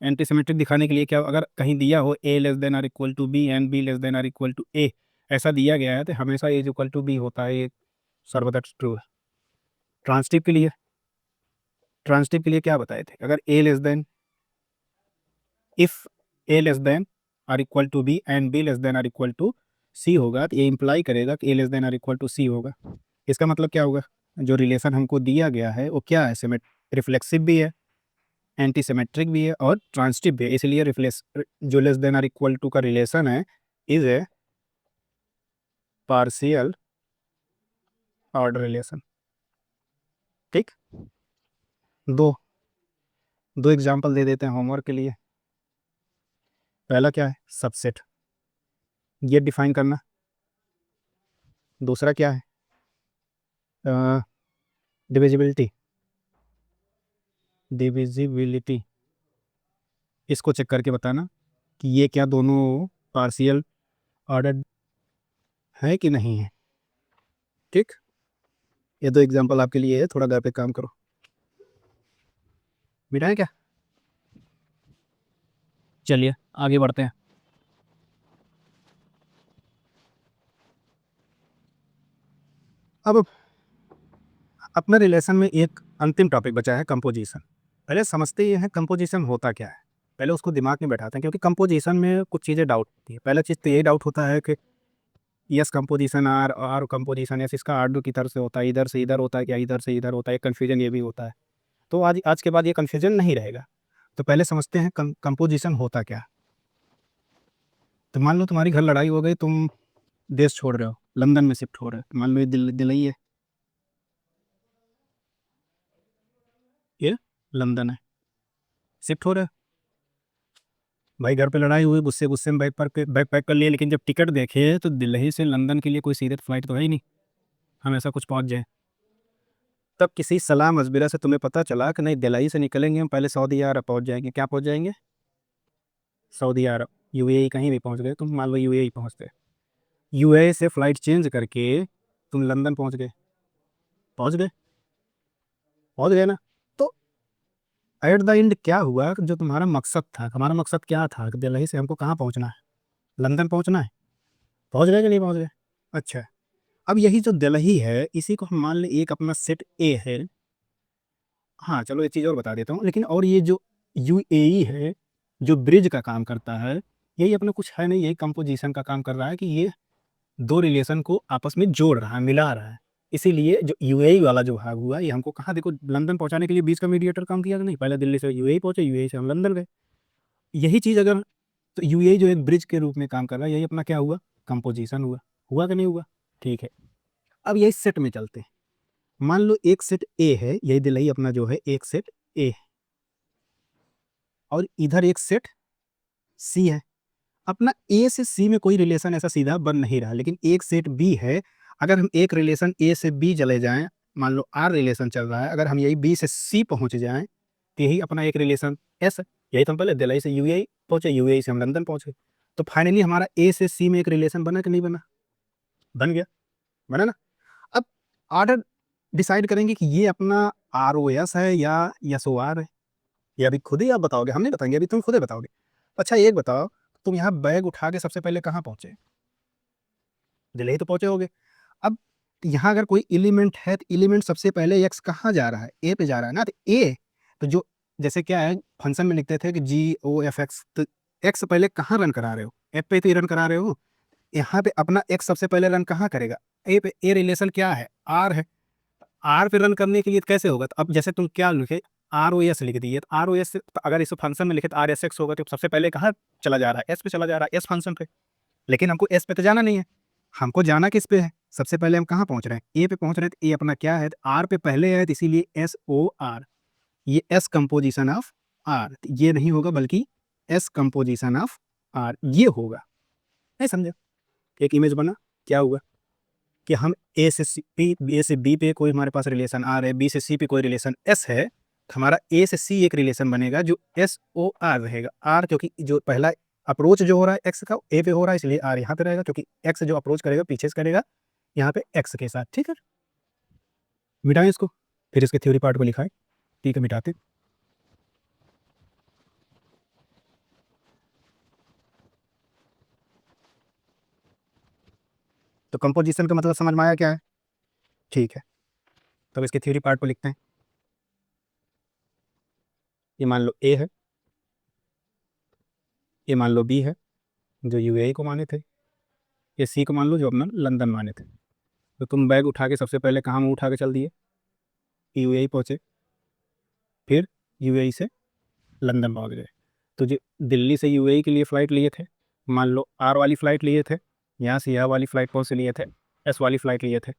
एंटी सिमेट्रिक दिखाने के लिए क्या, अगर कहीं दिया हो A less than are equal to B and B less than are equal to A, ऐसा दिया गया है, तो हमेशा A is equal to B होता है, ये सर्वदा ट्रू है। ट्रांजिटिव के लिए, ट्रांजिटिव के लिए क्या बताए थे? अगर A less than, if A less than are equal to B and B less than are equal to C होगा, तो ये इंप्लाई करेगा कि A less than are equal to C होगा। इसका मतलब क्या होगा? जो रिलेशन हमको दिया गया है वो क्या है? रिफ्लेक्सिव भी है, एंटी सिमेट्रिक भी है और ट्रांजिटिव भी है, इसलिए रिफ्लेक्स जो less than are equal to का रिलेशन है is a partial order relation. ठीक, दो दो एग्जांपल दे देते हैं होमवर्क के लिए। पहला क्या है? सबसेट, ये डिफाइन करना। दूसरा क्या है? डिविजिबिलिटी, डिविजिबिलिटी, इसको चेक करके बताना कि ये क्या दोनों पार्शियल ऑर्डर है कि नहीं है। ठीक, ये दो एग्जांपल आपके लिए है, थोड़ा घर पे काम करो। मिटा है क्या? चलिए आगे बढ़ते हैं। अब अपने रिलेशन में एक अंतिम टॉपिक बचा है, कंपोजिशन। पहले समझते ये हैं कंपोजिशन होता क्या है, पहले उसको दिमाग में बैठाते हैं, क्योंकि कंपोजिशन में कुछ चीज़ें डाउट होती है। पहला चीज़ तो ये डाउट होता है कि S composition R composition S, इसका आर्डर की तरफ से होता है, इधर से इधर होता है, क्या इधर से इधर होता है? कन्फ्यूजन ये भी होता है। तो आज आज के बाद ये कन्फ्यूजन नहीं रहेगा। तो पहले समझते हैं कंपोजिशन होता क्या है। तो मान लो तुम्हारी घर लड़ाई हो गई, तुम देश छोड़ रहे हो, लंदन में शिफ्ट हो रहे हो। मान लो ये दिल्ली है, ये लंदन है, शिफ्ट हो रहे हो भाई। घर पे लड़ाई हुई, गुस्से गुस्से में बैग पैक कर लिए, लेकिन जब टिकट देखे तो दिल्ली से लंदन के लिए कोई सीधे फ्लाइट तो है ही नहीं, हम ऐसा कुछ पहुंच जाए। तब किसी सलाह मशविरा से तुम्हें पता चला कि नहीं, दिल्ली से निकलेंगे हम, पहले सऊदी अरब पहुंच जाएंगे। क्या पहुंच जाएंगे? सऊदी अरब, यूएई, कहीं भी पहुंच गए तुम। मान लो यूएई पहुंचते, यूएई से फ्लाइट चेंज करके तुम लंदन पहुंच गए, पहुंच गए, पहुंच गए ना। तो एट द एंड क्या हुआ? जो तुम्हारा मकसद था, हमारा मकसद क्या था कि दिल्ली से हमको कहाँ पहुंचना है? लंदन पहुंचना है। पहुंच गए कि नहीं पहुंच गए? अच्छा, अब यही जो दिल्ली है, इसी को हम मान लें एक अपना सेट ए है। हाँ चलो एक चीज़ और बता देता हूँ, लेकिन और ये जो यूएई है, जो ब्रिज का काम करता है, यही अपना कुछ है नहीं, यही कंपोजिशन का काम कर रहा है कि ये दो रिलेशन को आपस में जोड़ रहा है, मिला रहा है। इसीलिए जो यूएई वाला जो भाग हुआ ये हमको कहाँ देखो लंदन पहुंचाने के लिए बीच का मीडिएटर काम किया कि नहीं, पहले दिल्ली से यूएई पहुंचे, यूएई से हम लंदन गए। यही चीज़ अगर तो यूएई जो एक ब्रिज के रूप में काम कर रहा है, यही अपना क्या हुआ, कंपोजिशन हुआ कि नहीं हुआ। ठीक है, अब यही सेट में चलते हैं। मान लो एक सेट ए है, यही दिल्ली अपना जो है एक सेट ए है और इधर एक सेट सी है। अपना ए से सी में कोई रिलेशन ऐसा सीधा बन नहीं रहा, लेकिन एक सेट बी है। अगर हम एक रिलेशन ए से बी चले जाएं, मान लो आर रिलेशन चल रहा है, अगर हम यही बी से सी पहुंच जाएं तो यही अपना एक रिलेशन एस है। यही तो हम पहले दिल्ली से यूएई पहुंचे, यूएई से हम लंदन पहुंचे, तो फाइनली हमारा ए से सी में एक रिलेशन बना कि नहीं बना, बन गया, बना ना। अब ऑर्डर डिसाइड करेंगे कि ये अपना आर ओ एस है या एस ओ आर है, ये अभी खुद ही आप बताओगे, हम नहीं बताएंगे, अभी तुम खुद ही बताओगे। अच्छा एक बताओ, तुम यहाँ बैग उठा के सबसे पहले कहाँ पहुंचे, दिल्ली तो पहुंचे होगे। अब यहाँ अगर कोई एलिमेंट है तो एलिमेंट सबसे पहले एक्स कहाँ जा रहा है, ए पे जा रहा है ना। तो ए तो जो जैसे क्या है फंक्शन में लिखते थे कि जी ओ एफ एक्स, तो एक्स पहले कहाँ रन करा रहे हो, एफ पे तो रन करा रहे हो। यहाँ पे अपना एक्स सबसे पहले रन कहाँ करेगा, ए पे। ए रिलेशन क्या है, आर है। आर पे रन करने के लिए कैसे होगा, तो अब जैसे तुम क्या लिखे आर ओ एस लिख दिए, तो आर ओ एस अगर इस फंक्शन में लिखे तो आर एस एक्स होगा, तो सबसे पहले कहाँ चला जा रहा है, एस पे चला जा रहा है, एस फंक्शन पे। लेकिन हमको एस पे तो जाना नहीं है, हमको जाना किस पे है, सबसे पहले हम कहाँ पहुंच रहे हैं, ए पे पहुंच रहे हैं। तो ए अपना क्या है, आर पे पहले है, तो इसीलिए एस ओ आर, ये एस कंपोजिशन ऑफ आर, ये नहीं होगा बल्कि एस कंपोजिशन ऑफ आर ये होगा। नहीं समझे, एक इमेज बना, क्या हुआ कि हम ए से सी पी, ए से बी पे कोई हमारे पास रिलेशन आर है, बी से सी पे कोई रिलेशन एस है, तो हमारा ए से सी एक रिलेशन बनेगा जो एस ओ आर रहेगा। आर क्योंकि जो पहला अप्रोच जो हो रहा है एक्स का ए पे हो रहा है, इसलिए आर यहाँ पे रहेगा, क्योंकि एक्स जो अप्रोच करेगा पीछे से करेगा यहाँ पे एक्स के साथ। ठीक है, मिटाएं इसको, फिर इसके थ्योरी पार्ट को लिखा है। ठीक है, मिटाते। तो कंपोजिशन का मतलब समझ में आया क्या है। ठीक है, तब इसके थ्योरी पार्ट को लिखते हैं। ये मान लो ए है, ये मान लो बी है जो यूएई को माने थे, ये सी को मान लो जो अपना लंदन माने थे। तो तुम बैग उठा के सबसे पहले कहाँ मुँह उठा के चल दिए, यूएई पहुँचे, फिर यूएई से लंदन पहुँच गए। तो जो दिल्ली से यूएई के लिए फ़्लाइट लिए थे, मान लो आर वाली फ़्लाइट लिए थे, यहाँ से यह वाली फ़्लाइट कौन से लिए थे, एस वाली फ़्लाइट लिए थे।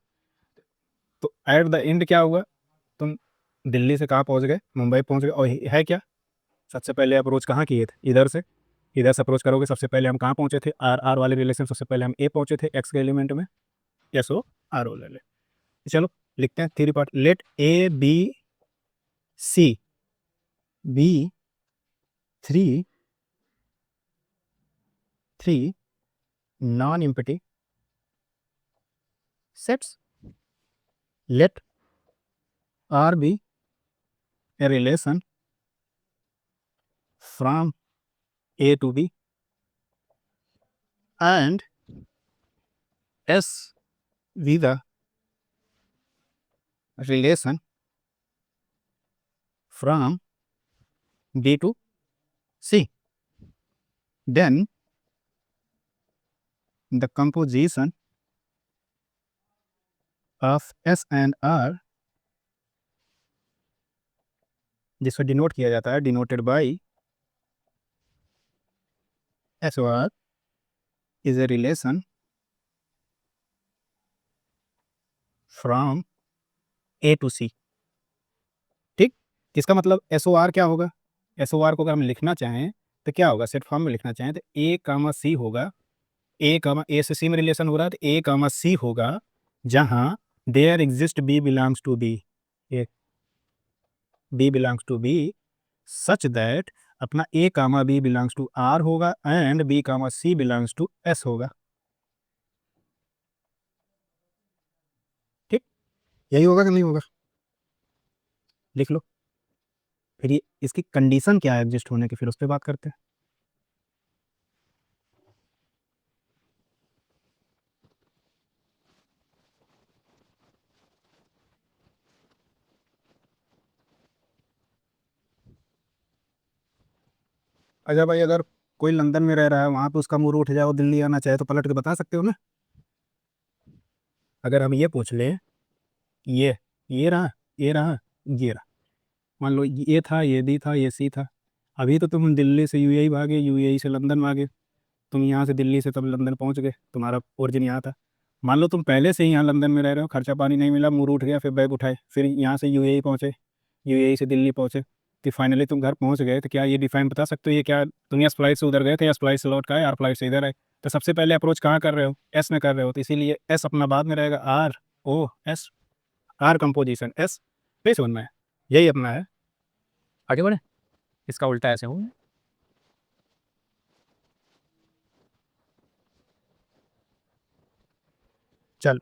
तो एट द एंड क्या हुआ, तुम दिल्ली से कहाँ पहुँच गए, मुंबई पहुँच गए। और है क्या, सबसे पहले अप्रोच कहाँ किए थे, इधर से, इधर से अप्रोच करोगे, सबसे पहले हम कहाँ पहुँचे थे, आर आर वाले रिलेशन, सबसे पहले हम ए पहुँचे थे एक्स के एलिमेंट में, एस ओ आर ओ ले ले। चलो लिखते हैं three part. Let A B C be three non empty sets. Let R be a relation from A to B and S be the relation from B to C. Then the composition of S and R, जिसको डिनोट किया जाता है, denoted by SOR, is a relation from A to C. ठीक, इसका मतलब SOR क्या होगा, SOR को अगर हम लिखना चाहें तो क्या होगा, सेट फॉर्म में लिखना चाहें तो A कामा C होगा, ए से सी में रिलेशन हो रहा है तो ए कामा सी होगा, जहां there exist b belongs to B, b belongs to B such that अपना a comma b belongs to R होगा and b comma C belongs to S होगा। ठीक, यही होगा कि नहीं होगा, लिख लो। फिर ये इसकी कंडीशन क्या है एग्जिस्ट होने की, फिर उस पर बात करते हैं। अच्छा भाई, अगर कोई लंदन में रह रहा है, वहां पे उसका मूड उठ जाए और दिल्ली आना चाहे तो पलट के बता सकते हो ना। अगर हम ये पूछ लें ये रहा, ये रहा, ये रहा। मान लो ये था, ये डी था, ये सी था। अभी तो तुम दिल्ली से यूएई भागे, यूएई से लंदन भागे, तुम यहाँ से दिल्ली से तब लंदन पहुँच गए, तुम्हारा ओरिजिन यहाँ था। मान लो तुम पहले से ही यहाँ लंदन में रह रहे हो, खर्चा पानी नहीं मिला, मूड उठ गया, फिर बैग उठाए, फिर यहाँ से यूएई पहुँचे, यूएई से दिल्ली पहुँचे, तो फाइनली तुम घर पहुँच गए। तो क्या ये डिफाइन बता सकते हो ये क्या तुम एस फ्लाइट से उधर गए थे, एस फ्लाइट से लौट के आए, आर फ्लाइट से इधर आए? तो सबसे पहले अप्रोच कहाँ कर रहे हो? एस में कर रहे हो, तो इसीलिए एस अपना बाद में रहेगा, R o S, R composition S बेस बनना है, यही अपना है। आगे बढ़े, इसका उल्टा ऐसे हो। चल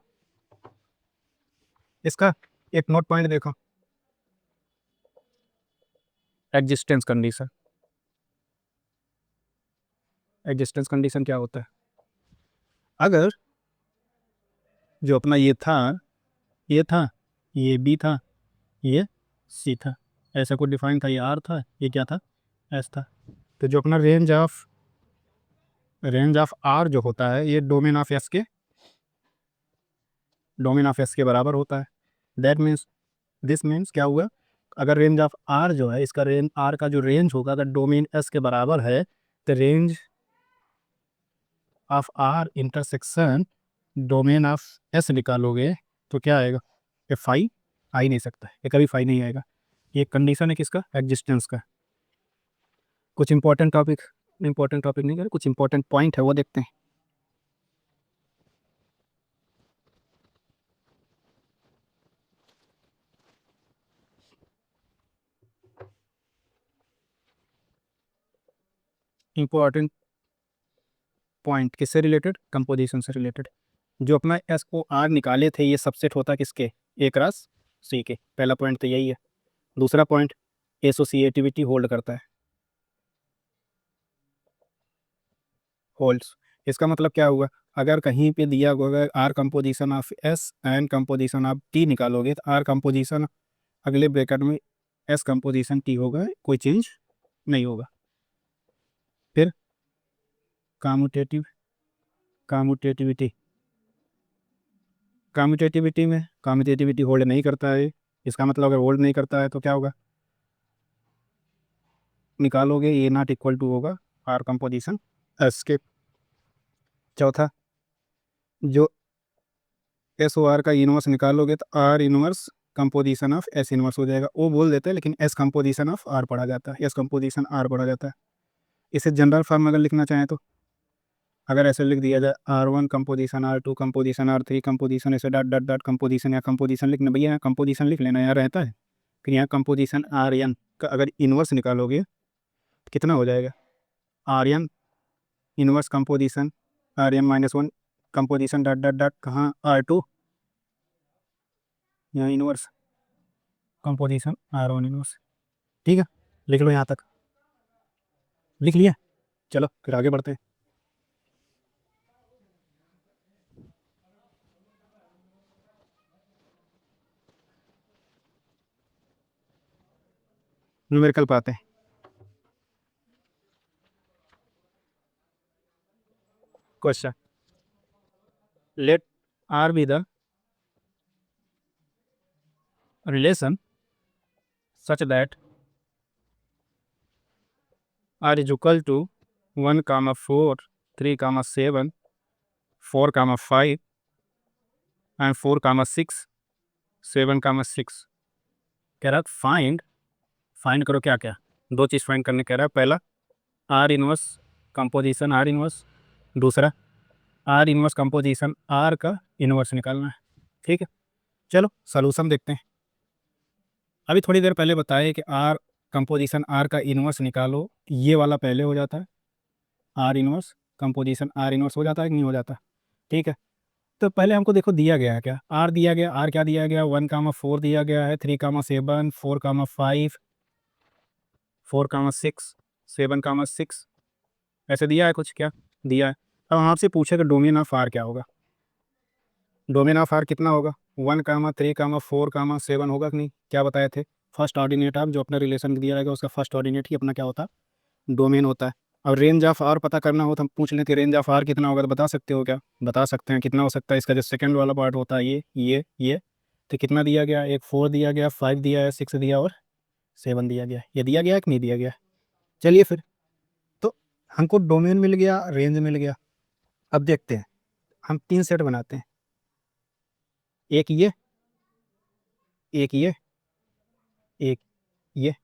इसका एक नोट पॉइंट देखो, एग्जिस्टेंस कंडीशन। एग्जिस्टेंस कंडीशन क्या होता है? अगर जो अपना ये था, ये था, ये बी था, ये सी था, ऐसा कुछ डिफाइन था, ये आर था, ये क्या था, एस था। तो जो अपना रेंज ऑफ आर जो होता है, ये डोमेन ऑफ एस के बराबर होता है। दैट मीन्स, दिस मीन्स क्या हुआ, अगर रेंज ऑफ आर जो है, इसका रेंज आर का जो रेंज होगा अगर डोमेन एस के बराबर है, तो range of R intersection domain of S निकालोगे तो क्या आएगा? ये फाई आ ही नहीं सकता, ये कभी फाई नहीं आएगा। ये कंडीशन है किसका? एग्जिस्टेंस का। कुछ इंपॉर्टेंट टॉपिक नहीं कर, कुछ इंपॉर्टेंट पॉइंट है वो देखते हैं। इंपॉर्टेंट पॉइंट किससे रिलेटेड? कंपोजिशन से रिलेटेड। जो अपना एस ओ आर निकाले थे, ये सबसेट होता है किसके? ए क्रॉस सी के। पहला पॉइंट तो यही है। दूसरा पॉइंट, एसोसिएटिविटी होल्ड करता है, होल्ड्स। इसका मतलब क्या हुआ, अगर कहीं पे दिया हुआ R composition of S and composition of T निकालोगे, तो आर कंपोजिशन अगले ब्रैकेट में एस कंपोजिशन टी होगा, कोई चेंज नहीं होगा। फिर काम्यूटेटिव काम्यूटेटिविटी में काम्यूटेटिविटी होल्ड नहीं करता है। इसका मतलब अगर होल्ड नहीं करता है तो क्या होगा, निकालोगे ए नॉट इक्वल टू होगा आर कंपोजिशन एस के। चौथा, जो एस ओ आर का इनवर्स निकालोगे तो R inverse composition of S inverse हो जाएगा। वो बोल देते हैं लेकिन एस कंपोजिशन ऑफ आर पढ़ा जाता है, एस कंपोजिशन आर पढ़ा जाता है। इसे जनरल फॉर्म में अगर लिखना चाहें तो अगर ऐसे लिख दिया जाए R one composition, R two composition, R three composition, ऐसे डॉट डॉट डॉट कंपोजिशन, या कंपोजिशन लिखना, भैया यहाँ कंपोजिशन लिख लेना, यहाँ रहता है। फिर यहाँ कंपोजिशन आर एन का अगर इन्वर्स निकालोगे तो कितना हो जाएगा? R n inverse composition R n minus one composition dot dot dot, कहाँ आर टू, यहाँ inverse composition R one inverse. ठीक है, लिख लो, यहाँ तक लिख लिया। चलो फिर आगे बढ़ते हैं। न्यूमेरिकल पे आते हैं। Question, let R be the relation such that r is equal to 1, 4, 3, 7, 4, 5 and 4, 6, 7, 6। कह रहा फाइंड करो क्या क्या, दो चीज़ फाइंड करने कह रहा है। पहला are inverse composition R inverse, दूसरा आर इनवर्स कंपोजिशन आर का इनवर्स निकालना है। ठीक है, चलो सॉल्यूशन देखते हैं। अभी थोड़ी देर पहले बताए कि आर कंपोजिशन आर का इनवर्स निकालो, ये वाला पहले हो जाता है, R inverse composition R inverse हो जाता है कि नहीं हो जाता? ठीक है, तो पहले हमको देखो दिया गया है क्या, आर दिया गया, आर क्या दिया गया, 1, 4 दिया गया है, 3, 7, 4, 5, 4, 6, 7, 6, ऐसे दिया है कुछ, क्या दिया है? अब हम आपसे पूछे कि डोमेन ऑफ आर क्या होगा, डोमेन ऑफ आर कितना होगा? 1, 3, 4, 7 होगा कि नहीं? क्या बताए थे? फर्स्ट ऑर्डिनेट ऑफ जो अपना रिलेशन दिया रहेगा उसका फर्स्ट ऑर्डिनेट ही अपना क्या होता है? डोमेन होता है। अब रेंज ऑफ आर पता करना हो तो हम पूछ लेते हैं रेंज ऑफ आर कितना होगा, तो बता सकते हो क्या? बता सकते हैं, कितना हो सकता है? इसका जो सेकंड वाला पार्ट होता है ये तो कितना दिया गया, एक 4 दिया गया, 5 दिया है, 6 दिया और 7 दिया गया। ये दिया गया है कि नहीं दिया गया? चलिए फिर, तो हमको डोमेन मिल गया, रेंज मिल गया। अब देखते हैं, हम 3 सेट बनाते हैं, एक ये, एक ये, एक ये।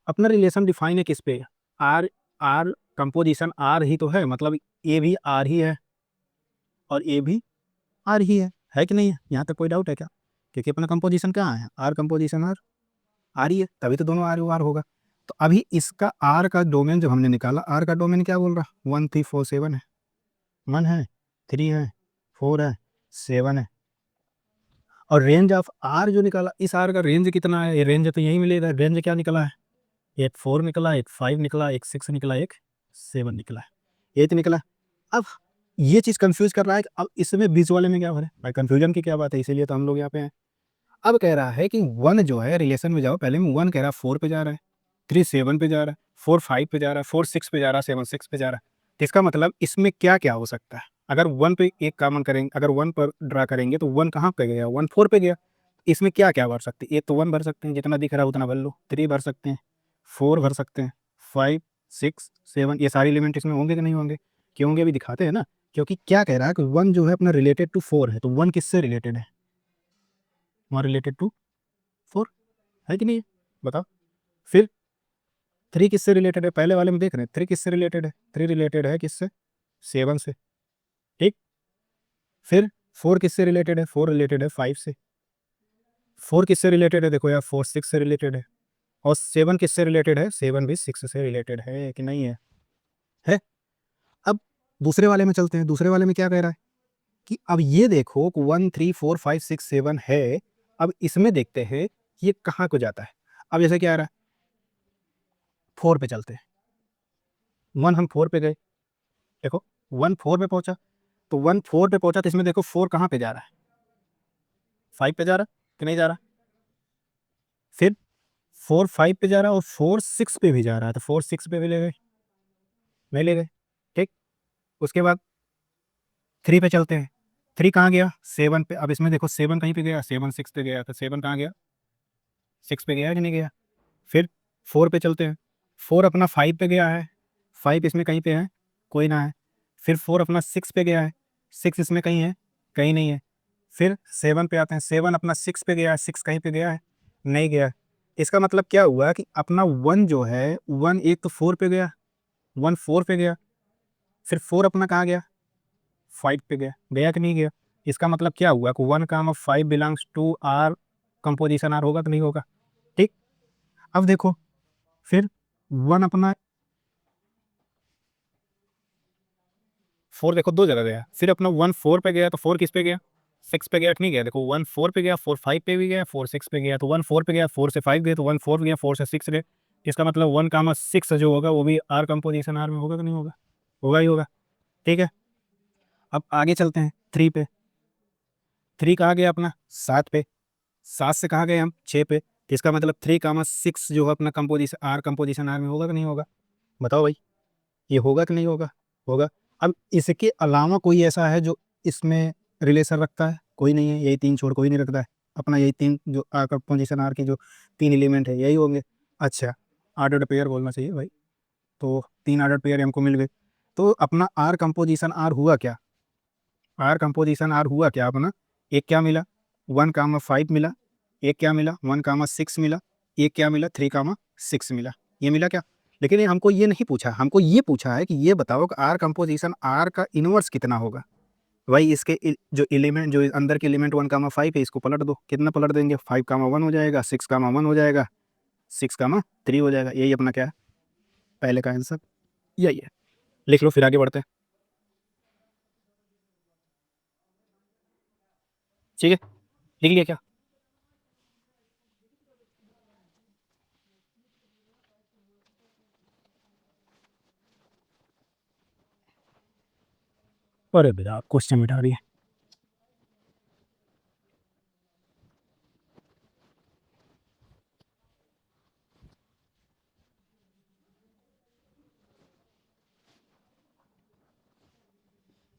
अपना रिलेशन डिफाइन है किस पे? आर, आर कंपोजिशन आर ही तो है, मतलब ए भी आर ही है और ए भी आर ही है कि नहीं है? यहाँ तक कोई डाउट है क्या? क्योंकि अपना कंपोजिशन कहाँ है, आर कंपोजिशन आर ही है, तभी तो दोनों आर होगा। तो अभी इसका आर का डोमेन जो हमने निकाला, आर का डोमेन क्या बोल रहा, 1 3 4 7 है, 1 है, 3 है, 4 है, 7 है। और रेंज ऑफ आर जो निकाला, इस आर का रेंज कितना है? ये रेंज तो यही मिलेगा। रेंज क्या निकला है? एक 4 निकला, एक 5 निकला, एक 6 निकला, एक 7 निकला, 8 निकला। अब ये चीज़ कंफ्यूज कर रहा है कि अब इसमें बीच वाले में क्या हो रहा है भाई, कंफ्यूजन की क्या बात है, इसीलिए तो हम लोग यहाँ पे हैं। अब कह रहा है कि 1 जो है, रिलेशन में जाओ, पहले में 1 कह रहा है 4 पे जा रहा है, 3 7 पे जा रहा है, 4 5 पे जा रहा है, 4 6 पे जा रहा है, 7 6 पे जा रहा है। तो इसका मतलब इसमें क्या क्या हो सकता है? अगर 1 पे एक कॉमन करेंगे, अगर 1 पर ड्रा करेंगे तो 1 कहाँ पे गया, 1 4 पे गया। इसमें क्या क्या भर सकते हैं? एक तो 1 भर सकते हैं, जितना दिख रहा है उतना भर लो, 3 भर सकते हैं, 4 भर सकते हैं, 5 6 7, ये सारे एलिमेंट इसमें होंगे कि नहीं होंगे? क्यों होंगे, अभी दिखाते हैं ना। क्योंकि क्या कह रहा है कि 1 जो है अपना रिलेटेड टू 4 है, तो 1 किससे रिलेटेड है? 1 रिलेटेड टू 4 है कि नहीं है? बताओ। फिर 3 किससे रिलेटेड है? पहले वाले में देख रहे हैं 3 किससे रिलेटेड है? 3 रिलेटेड है किससे? 7 से, ठीक। फिर 4 किससे रिलेटेड है? 4 रिलेटेड है 5 से। 4 किससे रिलेटेड है? देखो यार, 4 6 से रिलेटेड है। और 7 किससे रिलेटेड है? 7 भी 6 से रिलेटेड है कि नहीं है? है। अब दूसरे वाले में चलते हैं। दूसरे वाले में क्या कह रहा है कि अब ये देखो 1 3 4 5 6 7 है। अब इसमें देखते हैं ये कहाँ को जाता है। अब जैसे क्या आ रहा है, 4 पे चलते हैं। 1 हम 4 पे गए, देखो 1 4 पे पहुंचा, तो 1 4 पे पहुंचा, तो इसमें देखो 4 कहाँ पे जा रहा है? 5 पे जा रहा कि नहीं जा रहा? फिर 4 5 पे जा रहा है और 4 6 पे भी जा रहा है, तो 4 6 पे भी ले गए, नहीं ले गए, ठीक। उसके बाद 3 पे चलते हैं। 3 कहाँ गया? 7 पे। अब इसमें देखो 7 कहीं पे गया, 7 6 पे गया, तो 7 कहाँ गया? 6 पे गया कि नहीं गया? फिर 4 पे चलते हैं। 4 अपना 5 पे गया है, 5 इसमें कहीं पे है, कोई ना है। फिर 4 अपना 6 पे गया है, 6 इसमें कहीं है, कहीं नहीं है। फिर 7 पे आते हैं, 7 अपना 6 पे गया है, 6 कहीं पे गया है, नहीं गया। इसका मतलब क्या हुआ कि अपना 1 जो है, 1 एक तो 4 पे गया, 1 4 पे गया, फिर 4 अपना कहाँ गया? 5 पे गया, गया कि नहीं गया? इसका मतलब क्या हुआ कि 1 comma 5 belongs to R, composition R होगा कि नहीं होगा? ठीक। अब देखो, फिर 1 अपना 4 देखो 2 जगह गया, फिर अपना 1 4 पे गया, तो 4 किस पे गया? 6 पे गया कि नहीं गया? देखो 1 4 पे गया, 4 5 पे भी गया, 4 6 पे गया, तो 1 4 पे गया, 4 से 5 गए, तो 1 4 गया, 4 से 6 गए। इसका मतलब 1 कामा 6 जो होगा वो भी आर कंपोजिशन आर में होगा कि नहीं होगा? होगा ही होगा, ठीक है। अब आगे चलते हैं 3 पे। 3 कहाँ गया अपना? 7 पे। 7 से कहाँ गए हम? 6 पे। तो इसका मतलब 3 कामा 6 जो है अपना कंपोजिशन आर में होगा कि नहीं होगा? बताओ भाई, ये होगा कि नहीं होगा? होगा। अब इसके अलावा कोई ऐसा है जो इसमें रिलेशन रखता है? कोई नहीं है, यही 3 छोड़ कोई नहीं रखता है। अपना यही 3 जो कंपोजिशन आर की जो 3 एलिमेंट है यही होंगे। अच्छा, ऑर्डर्ड पेयर बोलना चाहिए भाई। तो 3 ऑर्डर्ड पेयर हमको मिल गए। तो अपना आर कंपोजिशन आर हुआ क्या? आर कंपोजिशन आर हुआ क्या अपना? एक क्या मिला? 1 कामा 5 मिला। एक क्या मिला? 1 कामा 6 मिला। एक क्या मिला? 3 कामा 6 मिला। ये मिला क्या? लेकिन ये हमको ये नहीं पूछा, हमको ये पूछा है कि ये बताओ कि आर कंपोजिशन आर का इनवर्स कितना होगा? भाई इसके जो एलिमेंट, जो अंदर के एलिमेंट 1 कामा 5 है, इसको पलट दो। कितना पलट देंगे? 5 कामा 1 हो जाएगा, 6 कामा 1 हो जाएगा, 6 कामा 3 हो जाएगा। यही अपना क्या है? पहले का आंसर यही है। लिख लो, फिर आगे बढ़ते हैं, ठीक है। लिख लिया क्या? अरे बेटा, क्वेश्चन मिटा रही है।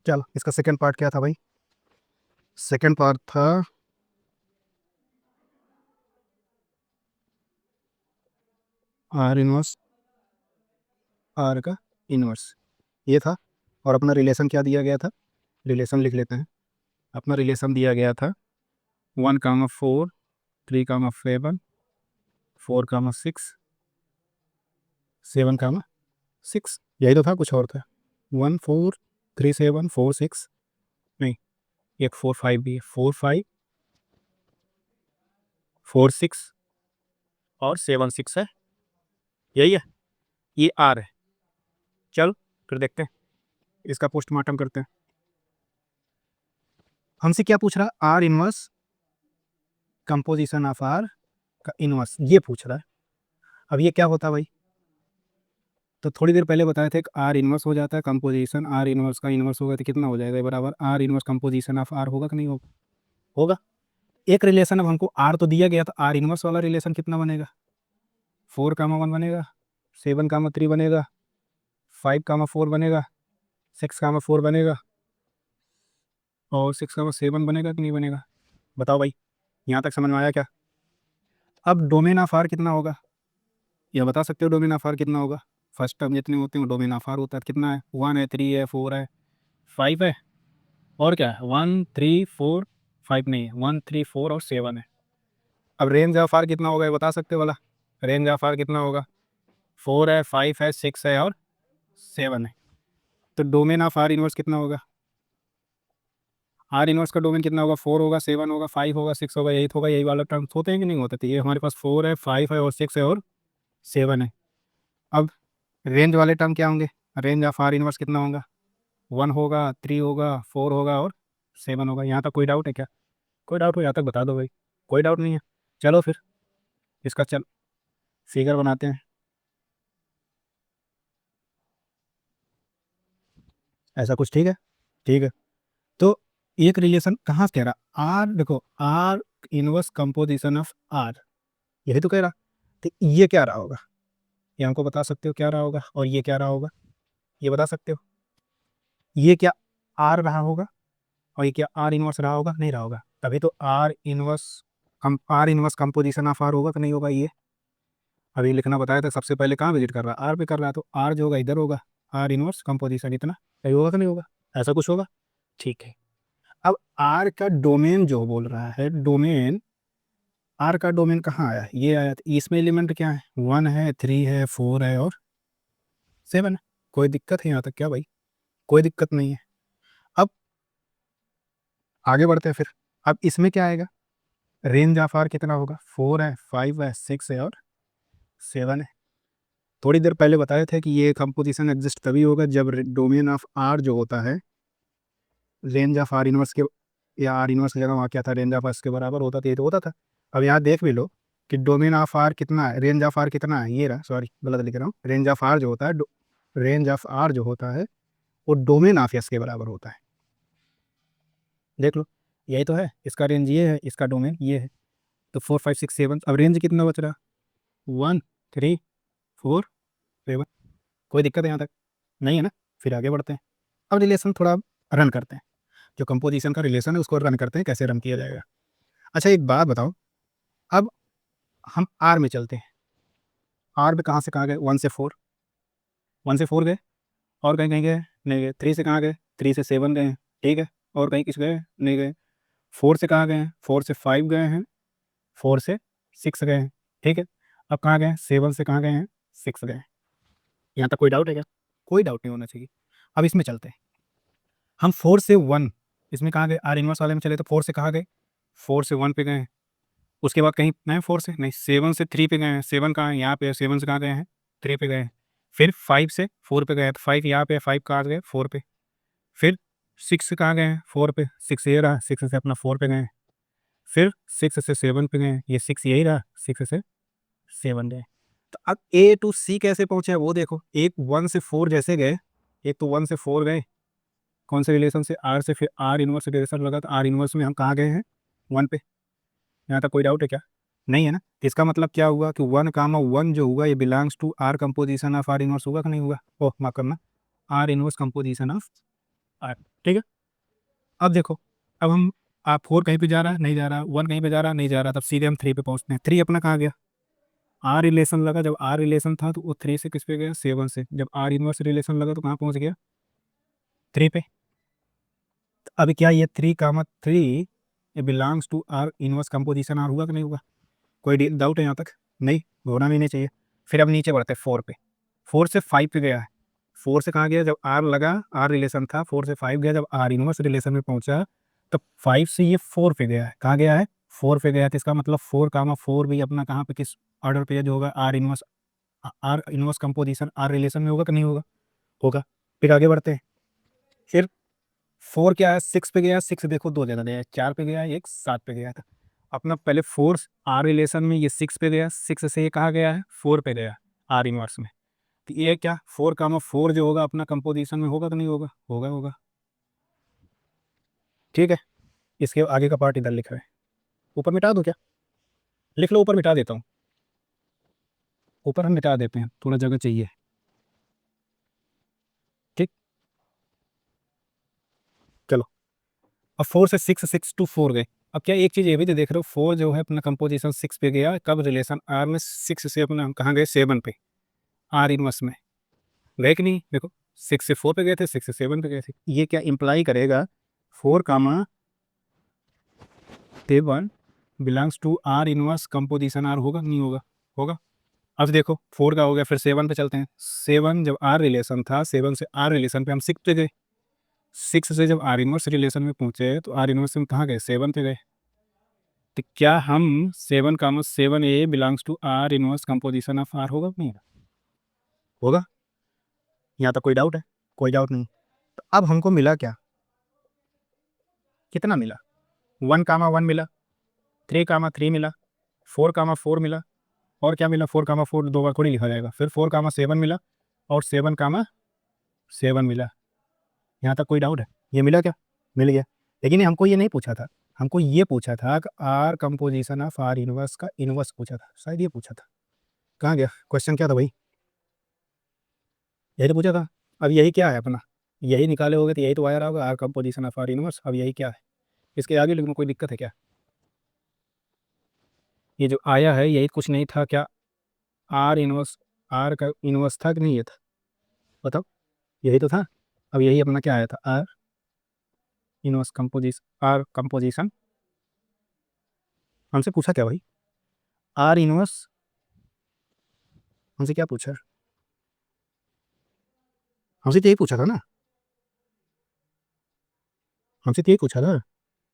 चलो, इसका सेकंड पार्ट क्या था भाई? सेकंड पार्ट था आर इनवर्स आर का इनवर्स ये था। और अपना रिलेशन क्या दिया गया था, रिलेशन लिख लेते हैं। अपना रिलेशन दिया गया था 1,4 3,7 4,6 7,6 यही तो था, कुछ और था। 1 4 3 7 4 6 नहीं, एक 4 5 भी है, 4 5 4 6 और 7 6 है, यही है, ये आर है। चल फिर देखते हैं, इसका पोस्टमार्टम करते हैं। हमसे क्या पूछ रहा है, R inverse composition of R का इनवर्स, ये पूछ रहा है। अब ये क्या होता है भाई, तो थोड़ी देर पहले बताए थे कि आर इनवर्स हो जाता है कंपोजिशन, आर इनवर्स का इनवर्स होगा तो कितना हो जाएगा, ये बराबर R inverse composition of R होगा कि नहीं होगा, होगा। एक रिलेशन अब हमको आर तो दिया गया, तो आर इनवर्स वाला रिलेशन कितना बनेगा, 4,1 बनेगा, 7,3 बनेगा, 5,4 बनेगा, 6,4 बनेगा और 6,7 बनेगा कि नहीं बनेगा, बताओ भाई। यहाँ तक समझ में आया क्या। अब डोमेन ऑफ आर कितना होगा, यह बता सकते हो डोमेन ऑफ आर कितना होगा। फर्स्ट टर्म जितने होते हैं डोमेन ऑफ आर होता है, कितना है, 1 है, 3 है, 4 है, 5 है और क्या है, 1 3 4 5 नहीं है, 1 3 4 और 7 है। अब रेंज ऑफ आर कितना होगा ये बता सकते हो वाला, रेंज ऑफ आर कितना होगा, 4 है, 5 है, 6 है और 7 है। तो डोमेन ऑफ आर इनवर्स कितना होगा, आर इनवर्स का डोमेन कितना होगा, 4 होगा, 7 होगा, 5 होगा, 6 होगा, 8 होगा, यही वाला टर्म्स होते हैं कि नहीं होते। तो ये हमारे पास 4 है, 5 है और 6 है और 7 है। अब रेंज वाले टर्म क्या होंगे, रेंज ऑफ आर इनवर्स कितना होगा, 1 होगा, 3 होगा, 4 होगा और 7 होगा। यहाँ तक कोई डाउट है क्या, कोई डाउट हो यहाँ तक बता दो भाई, कोई डाउट नहीं है। चलो फिर इसका फिगर बनाते हैं। ऐसा कुछ, ठीक है, ठीक है। तो एक रिलेशन कहाँ से कह रहा, आर देखो, R inverse composition of R, यही तो कह रहा। तो ये क्या रहा होगा, ये हमको बता सकते हो क्या रहा होगा, और ये क्या रहा होगा, ये बता सकते हो, ये क्या आर रहा होगा और ये क्या आर इनवर्स रहा होगा, नहीं रहा होगा। तभी तो R inverse composition of R होगा कि नहीं होगा। ये अभी लिखना बताया था, सबसे पहले कहाँ विजिट कर रहा है, आर पे कर रहा है, तो आर जो होगा इधर होगा, आर इनवर्स कंपोजिशन इतना, सही होगा कि नहीं होगा, ऐसा कुछ होगा, ठीक है। अब आर का डोमेन जो बोल रहा है, डोमेन आर का डोमेन कहाँ आया, ये आया, तो इसमें एलिमेंट क्या है, 1 है, 3 है, 4 है और 7 है। कोई दिक्कत है यहाँ तक क्या भाई, कोई दिक्कत नहीं है। अब आगे बढ़ते हैं फिर। अब इसमें क्या आएगा, रेंज ऑफ आर कितना होगा, 4 है, 5 है, 6 है और 7 है। थोड़ी देर पहले बताए थे कि ये कंपोजिशन एग्जिस्ट तभी होगा जब डोमेन ऑफ आर जो होता है रेंज ऑफ आर इनवर्स के, या आर इनवर्स की जगह वहाँ क्या था, रेंज ऑफ आर के बराबर होता था, ये तो होता था। अब यहाँ देख भी लो कि डोमेन ऑफ आर कितना है, रेंज ऑफ आर कितना है, ये रहा, सॉरी गलत लिख रहा हूँ, रेंज ऑफ आर जो होता है, रेंज ऑफ आर जो होता है वो डोमेन ऑफ एस के बराबर होता है। देख लो यही तो है, इसका रेंज ये है, इसका डोमेन ये है। तो 4 5 6 7, अब रेंज कितना बच रहा, 1 3 4 7। कोई दिक्कत है यहाँ तक, नहीं है ना। फिर आगे बढ़ते हैं। अब रिलेशन थोड़ा रन करते हैं, जो कंपोजिशन का रिलेशन है उसको रन करते हैं, कैसे रन किया जाएगा। अच्छा एक बात बताओ, अब हम आर में चलते हैं। आर में कहाँ से कहाँ गए, 1 से 4, 1 से 4 गए और कहीं कहीं गए नहीं गए। 3 से कहाँ गए, 3 से 7 गए हैं, ठीक है, और कहीं किस गए नहीं गए। 4 से कहाँ गए हैं, 4 से 5 गए हैं, 4 से 6 गए हैं, ठीक है। अब कहाँ गए, 7 से कहाँ गए हैं, 6 गए हैं। यहाँ तक कोई डाउट है क्या, कोई डाउट नहीं होना चाहिए। अब इसमें चलते हैं हम, 4 से 1, इसमें कहाँ गए, आर इनवर्स वाले में चले तो 4 से कहाँ गए, 4 से 1 पे गए हैं। उसके बाद कहीं नहीं, 4 से नहीं, 7 से 3 पे गए हैं। 7 कहाँ है, यहाँ पे है, 7 से कहाँ गए हैं, 3 पे गए हैं। फिर 5 से 4 पे गए हैं, तो 5 यहाँ पे है, 5 कहाँ गए, 4 पे। फिर 6 से कहाँ गए हैं, 4 पे, 6 ये रहा, 6 से अपना 4 पे गए हैं। फिर 6 से 7 पे गए हैं, ये 6 यही रहा, 6 से 7 गए। तो अब ए टू सी कैसे पहुंचे वो देखो, एक 1 से 4 जैसे गए, एक तो 1 से 4 गए, कौन से रिलेशन से, आर से, फिर आर इनवर्स रिलेशन लगा, तो आर इनवर्स में हम कहाँ गए हैं, 1 पे। यहाँ तक कोई डाउट है क्या, नहीं है ना। तो इसका मतलब क्या हुआ कि 1,1 जो हुआ ये belongs to R composition of R inverse, होगा कि नहीं हुआ, ओह माफ करना, R inverse composition of R, ठीक है। अब देखो, अब हम, आप 4 कहीं पे जा रहा है नहीं जा रहा, 1 कहीं पे जा रहा नहीं जा रहा, तब सीधे हम 3 पे पहुँचते हैं। 3 अपना कहाँ गया, आर रिलेशन लगा, जब आर रिलेशन था तो वो 3 से किस पे गया, 7 से। जब आर इनवर्स रिलेशन लगा तो कहाँ पहुंच गया, 3 पे। तो अभी क्या ये 3, ये belongs to R inverse composition R हुआ कि नहीं हुआ, कोई डाउट है यहाँ तक, नहीं होना भी नहीं चाहिए। फिर अब नीचे बढ़ते हैं 4 पे, 4 से 5 पे गया है। 4 से कहाँ गया, जब आर लगा, आर रिलेशन था, 4 से 5 गया, जब आर इनवर्स रिलेशन में पहुंचा तब 5 से ये 4 पे गया है। कहाँ गया है, 4 पे गया है। तो इसका मतलब 4, 4 भी अपना कहाँ पे, किस ऑर्डर पे जो होगा, R inverse composition R relation में होगा कि नहीं होगा, होगा। फिर आगे बढ़ते हैं। फिर 4 क्या है, 6 पे गया, 6 देखो 2 जगह गया है, 4 पे गया है, एक 7 पे गया था। अपना पहले 4 आर रिलेशन में ये 6 पे गया, 6 से ये कहाँ गया है, 4 पे गया आर इनवर्स में। तो ये क्या 4, 4 जो होगा अपना कंपोजिशन में होगा कि नहीं होगा, होगा होगा। ठीक है, इसके आगे का पार्ट इधर लिखा है, ऊपर मिटा दो क्या, लिख लो, ऊपर मिटा देता हूँ, ऊपर हम मिटा देते हैं, थोड़ा जगह चाहिए। ठीक, चलो। अब 4 से 6, 6 to 4 गए। अब क्या एक चीज़ ये भी तो देख रहे हो, 4 जो है अपना कंपोजिशन 6 पे गया, कब रिलेशन आर में, 6 से अपना हम कहाँ गए, 7 पे, आर इनवर्स में गए कि नहीं, देखो 6 से 4 पे गए थे, 6 से 7 पे गए थे। ये क्या इंप्लाई करेगा, 4, 7 belongs to R inverse composition R होगा नहीं होगा, होगा। अब देखो 4 का हो गया, फिर 7 पे चलते हैं। 7 जब आर रिलेशन था, 7 से आर रिलेशन पे हम 6 पे गए, 6 से जब आर इनवर्स रिलेशन में पहुंचे तो आर इनवर्स में कहाँ गए, 7 पे गए। तो क्या हम 7, 7 A belongs to R inverse composition of R होगा कि नहीं होगा, यहाँ तक कोई डाउट है, कोई डाउट नहीं। तो अब हमको मिला क्या, कितना मिला, 1, 1 मिला, 3, 3 मिला, 4, 4 मिला, और क्या मिला, 4, 4 2 बार थोड़ी लिखा जाएगा, फिर 4, 7 मिला, और 7, 7 मिला। यहाँ तक कोई डाउट है, ये मिला क्या, मिल गया। लेकिन हमको ये नहीं पूछा था, हमको ये पूछा था कि R composition of R inverse का इनवर्स पूछा था, शायद ये पूछा था। कहाँ गया क्वेश्चन, क्या था भाई, यही तो पूछा था। अब यही क्या है अपना, यही निकाले होगे तो यही तो आया रहा होगा, R composition of R inverse. अब यही क्या है, इसके आगे लिखने में कोई दिक्कत है क्या, ये जो आया है यही कुछ नहीं था क्या, आर इनवर्स, आर का इनवर्स था कि नहीं, ये था, बताओ, यही तो था। अब यही अपना क्या आया था, R inverse composition, R composition, हमसे पूछा क्या भाई, आर इनवर्स, हमसे क्या पूछा, हमसे तो यही पूछा था ना, हमसे तो यही पूछा था,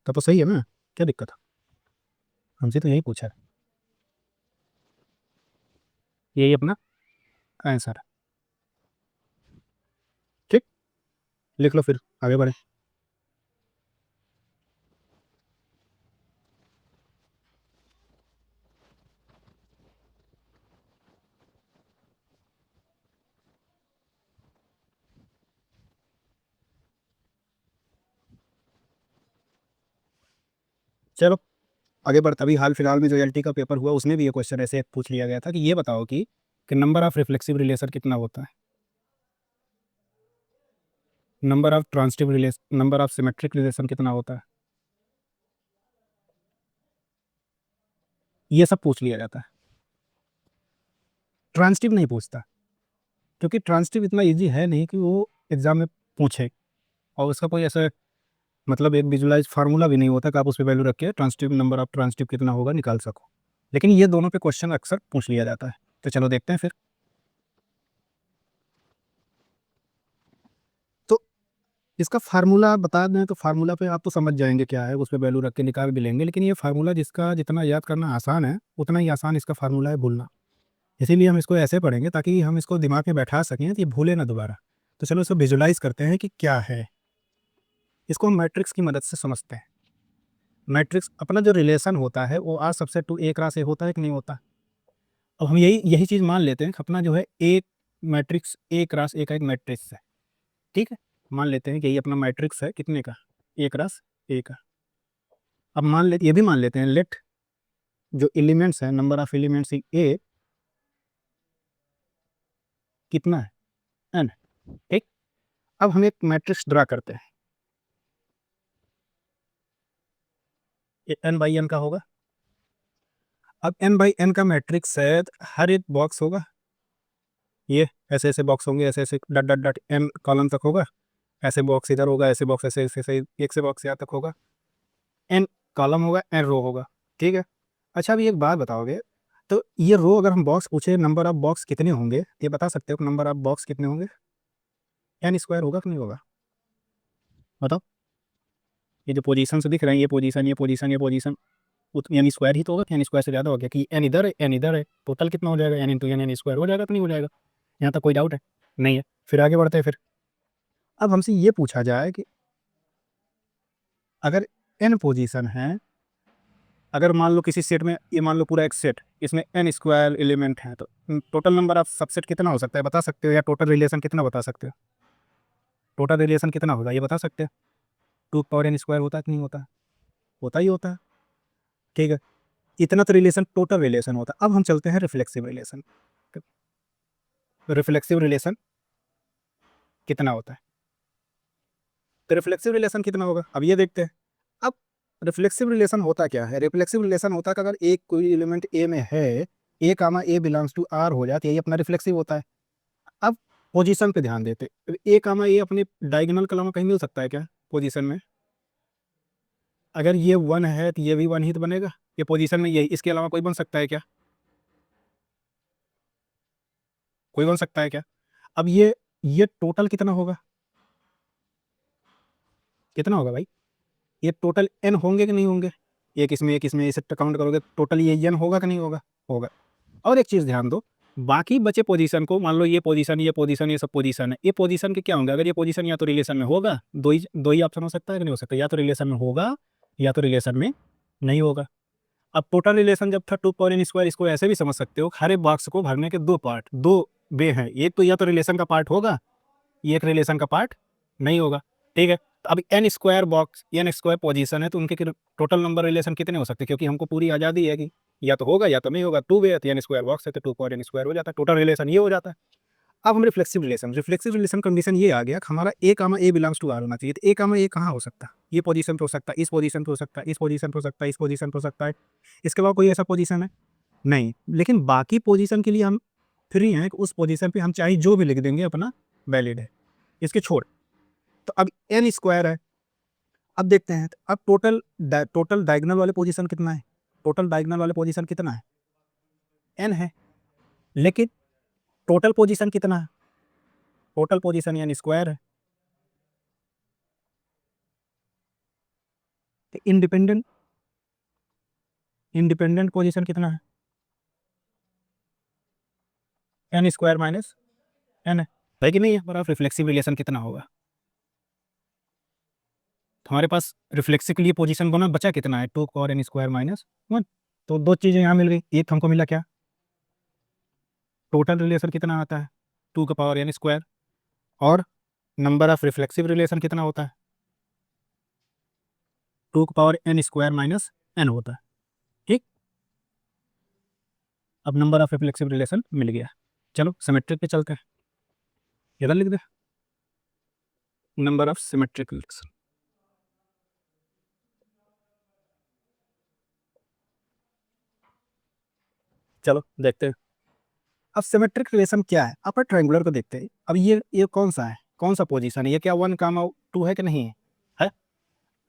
तब तो सही है ना, क्या दिक्कत है, हमसे तो यही पूछा है, यही अपना आंसर है। ठीक, लिख लो फिर आगे बढ़े। चलो आगे बढ़ते, अभी हाल फिलहाल में जो एलटी का पेपर हुआ उसमें भी ये क्वेश्चन ऐसे पूछ लिया गया था कि ये बताओ कि नंबर ऑफ रिफ्लेक्सिव रिलेशन कितना होता है, number of transitive relation, number of symmetric relation कितना होता है, ये सब पूछ लिया जाता है। ट्रांसिटिव नहीं पूछता, क्योंकि ट्रांसिटिव इतना इजी है नहीं कि वो एग्जाम में पूछे, और उसका कोई ऐसा मतलब एक विजुलाइज फार्मूला भी नहीं होता कि आप उस पर वैल्यू रख के ट्रांसिटिव, नंबर ऑफ ट्रांसिटिव कितना होगा निकाल सको। लेकिन ये दोनों पे क्वेश्चन अक्सर पूछ लिया जाता है। तो चलो देखते हैं फिर। तो इसका फार्मूला बता दें तो फार्मूला पे आप तो समझ जाएंगे क्या है, उस पर वैल्यू रख के निकाल भी लेंगे। लेकिन ये फार्मूला जिसका जितना याद करना आसान है उतना ही आसान इसका फार्मूला है भूलना। इसीलिए हम इसको ऐसे पढ़ेंगे ताकि हम इसको दिमाग में बैठा सकें तो ये भूले ना दोबारा। तो चलो इसको विजुलाइज करते हैं कि क्या है। इसको हम मैट्रिक्स की मदद से समझते हैं। मैट्रिक्स अपना जो रिलेशन होता है वो R subset to A cross A होता है कि नहीं होता। अब हम यही यही चीज़ मान लेते हैं कि अपना जो है एक मैट्रिक्स ए क्रॉस ए का एक मैट्रिक्स है। ठीक है, मान लेते हैं कि ये अपना मैट्रिक्स है कितने का, ए क्रॉस ए का। अब मान लेते, ये भी मान लेते हैं, लेट जो एलिमेंट्स है, नंबर ऑफ एलिमेंट्स इन ए कितना है, एन। ठीक, अब हम एक मैट्रिक्स ड्रा करते हैं, ये एन बाई एन का होगा। अब n बाई n का मैट्रिक्स है तो हर एक बॉक्स होगा, ये ऐसे ऐसे बॉक्स होंगे, ऐसे ऐसे डट डट डट n कॉलम तक होगा, ऐसे बॉक्स इधर होगा, ऐसे बॉक्स ऐसे ऐसे ऐसे एक से बॉक्स यहाँ तक होगा, n कॉलम होगा, n रो होगा, ठीक है। अच्छा अभी एक बात बताओगे, तो ये रो अगर हम बॉक्स पूछे नंबर ऑफ बॉक्स कितने होंगे, ये बता सकते हो कि नंबर ऑफ बॉक्स कितने होंगे? n स्क्वायर होगा कि नहीं होगा, बताओ। ये जो पोजीशन से दिख रहे हैं, ये पोजीशन ये पोजीशन ये पोजीशन, यानी स्क्वायर ही तो होगा, यानी स्क्वायर से ज़्यादा हो गया कि n इधर है n इधर है, टोटल कितना हो जाएगा n इंटू n स्क्वायर हो जाएगा कि नहीं हो जाएगा? यहाँ तक कोई डाउट है? नहीं है। फिर आगे बढ़ते हैं। फिर अब हमसे ये पूछा जाए कि अगर n पोजीशन है, अगर मान लो किसी सेट में, ये मान लो पूरा एक सेट, इसमें n स्क्वायर एलिमेंट है, तो टोटल नंबर ऑफ सबसेट कितना हो सकता है बता सकते हो, या टोटल रिलेशन कितना बता सकते हो? टोटल रिलेशन कितना होगा ये बता सकते हो? 2 पावर n स्क्वायर होता है कि नहीं होता? होता ही होता है, ठीक है। इतना तो रिलेशन टोटल रिलेशन होता है। अब हम चलते हैं रिफ्लेक्सिव रिलेशन। रिफ्लेक्सिव रिलेशन कितना होता है? तो रिफ्लेक्सिव रिलेशन कितना होगा अब ये देखते हैं। अब रिफ्लेक्सिव रिलेशन होता क्या है? रिफ्लेक्सिव रिलेशन होता है कि अगर एक कोई एलिमेंट ए में है, ए comma a belongs to R हो जाती है, ये अपना रिफ्लेक्सिव होता है। अब पोजीशन पे ध्यान देते, ए कामा ए अपने डायगोनल कॉलम में कहीं मिल सकता है क्या पोजीशन में? अगर ये 1 है तो ये भी 1 ही तो बनेगा, ये पोजीशन में, यही इसके अलावा कोई बन सकता है क्या? कोई बन सकता है क्या? अब ये टोटल कितना होगा? कितना होगा भाई? ये टोटल n होंगे कि नहीं होंगे? एक इसमें इसे काउंट करोगे टोटल ये n होगा कि नहीं होगा? होगा। और एक चीज़ ध्यान दो, बाकी बचे पोजीशन को, मान लो ये पोजीशन ये पोजीशन ये सब पोजीशन है, ये पोजीशन के क्या होंगे? अगर ये पोजीशन या तो रिलेशन में होगा, दो ही ऑप्शन हो सकता है कि नहीं हो सकता, या तो रिलेशन में होगा या तो रिलेशन में नहीं होगा। अब टोटल रिलेशन जब था 2 पावर n स्क्वायर, इसको ऐसे भी समझ सकते हो, हर एक बॉक्स को भरने के दो पार्ट, दो वे हैं, एक तो या तो रिलेशन का पार्ट होगा, ये एक रिलेशन का पार्ट नहीं होगा, ठीक है। तो अब n square box, n square position है, तो उनके टोटल नंबर रिलेशन कितने हो सकते हैं? क्योंकि हमको पूरी आज़ादी है कि या तो होगा या तो नहीं होगा, टू वे है तो n स्क्वायर बॉक्स है तो 2 पावर n स्क्वायर हो जाता है, टोटल रिलेशन ये हो जाता है। अब हम रिफ्लेक्सिव रिलेशन कंडीशन ये आ गया कि हमारा ए comma a belongs to are होना चाहिए। तो ए कामा ए कहाँ हो सकता है? ये पोजीशन पे हो सकता है, इस पोजीशन पे हो सकता है, इस पोजीशन पे हो सकता है, इस पोजीशन पे हो सकता है, इसके अलावा कोई ऐसा पोजीशन है नहीं। लेकिन बाकी पोजीशन के लिए हम फ्री हैं कि उस पोजीशन पे हम चाहे जो भी लिख देंगे अपना वैलिड है, इसके छोड़। तो अब n स्क्वायर है, अब देखते हैं अब टोटल डायगोनल वाले पोजीशन कितना है? टोटल डायगोनल वाले पोजीशन कितना है? n है। लेकिन टोटल पोजीशन कितना है? टोटल पोजीशन n स्क्वायर है। तो इंडिपेंडेंट पोजीशन कितना है? n स्क्वायर माइनस n है कि नहीं है? बराबर रिफ्लेक्सिव रिलेशन कितना होगा? तो हमारे पास रिफ्लेक्सिव के लिए पोजीशन बना बचा कितना है? 2 कॉर n स्क्वायर माइनस 1। तो दो चीज़ें यहाँ मिल गई, एक हमको मिला क्या? टोटल रिलेशन कितना आता है? 2 का पावर n स्क्वायर। और नंबर ऑफ रिफ्लेक्सिव रिलेशन कितना होता है? 2 का power n square minus n होता है, ठीक। अब नंबर ऑफ रिफ्लेक्सिव रिलेशन मिल गया। चलो सिमेट्रिक पे चलते हैं, इधर लिख दे नंबर ऑफ सिमेट्रिक रिलेशन। चलो देखते हैं अब सिमेट्रिक रिलेशन क्या है। अपर ट्रायंगुलर को देखते हैं। अब ये कौन सा है, कौन सा पोजीशन है? ये क्या 1 कामा 2 है कि नहीं है? है।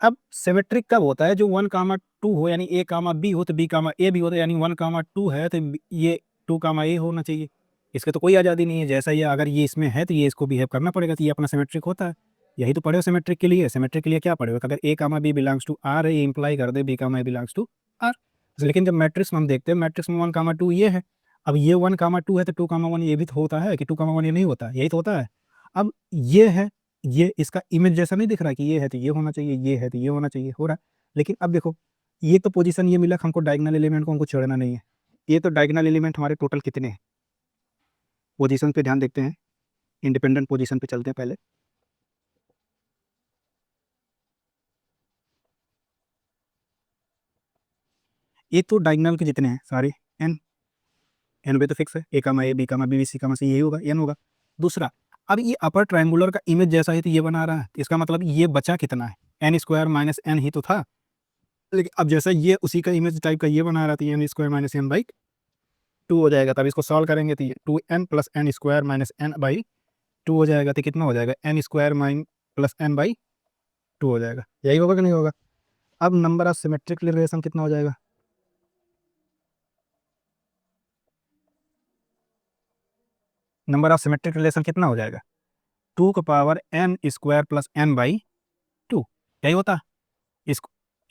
अब सिमेट्रिक कब होता है? जो 1 कामा 2 हो, यानी a कामा b हो तो b कामा a भी होता है, यानी 1 कामा 2 है तो ये 2 कामा a होना चाहिए। इसके तो कोई आज़ादी नहीं है, जैसा ये अगर ये इसमें है तो ये इसको बिहेव करना पड़ेगा, तो ये अपना सिमेट्रिक होता है। यही तो पढ़े हो सिमेट्रिक के लिए। सिमेट्रिक के लिए क्या पढ़े हो? अगर a कामा b बिलोंग्स टू r है, ये इंप्लाई कर दे b कामा a बिलोंग्स टू r। लेकिन जब मैट्रिक्स में हम देखते हैं, मैट्रिक्स में 1 कामा 2 ये है। अब ये 1 कामा 2 है तो 2 कामा 1 ये भी तो होता है कि 2 कामा 1 ये नहीं होता? यही तो होता है। अब ये है, ये इसका इमेज जैसा नहीं दिख रहा कि ये है तो ये होना चाहिए, ये है तो ये होना चाहिए, हो रहा है। लेकिन अब देखो, ये तो पोजीशन ये मिला, हमको डायगोनल एलिमेंट को हमको छोड़ना नहीं है। ये तो डायगोनल एलिमेंट हमारे टोटल कितने हैं? पोजीशन पे ध्यान देखते हैं, इंडिपेंडेंट पोजीशन पे चलते हैं पहले। ये तो डायगोनल के जितने हैं सारे एन पे तो फिक्स है, ए comma A B comma B C कामा सी यही होगा, एन होगा। दूसरा, अब ये अपर ट्रायंगुलर का इमेज जैसा है तो ये बना रहा है, इसका मतलब ये बचा कितना है? एन स्क्वायर माइनस एन ही तो था। लेकिन अब जैसा ये उसी का इमेज टाइप का ये बना रहा था n square minus n by two हो जाएगा, तब इसको सॉल्व करेंगे तो ये two n plus n square minus n by two हो जाएगा, तो कितना हो जाएगा n square minus plus n by two हो जाएगा। यही होगा कि नहीं होगा? अब नंबर ऑफ सिमेट्रिक रिलेशन कितना हो जाएगा? नंबर ऑफ सिमेट्रिक रिलेशन कितना हो जाएगा? टू का power n square plus n by two, यही होता है।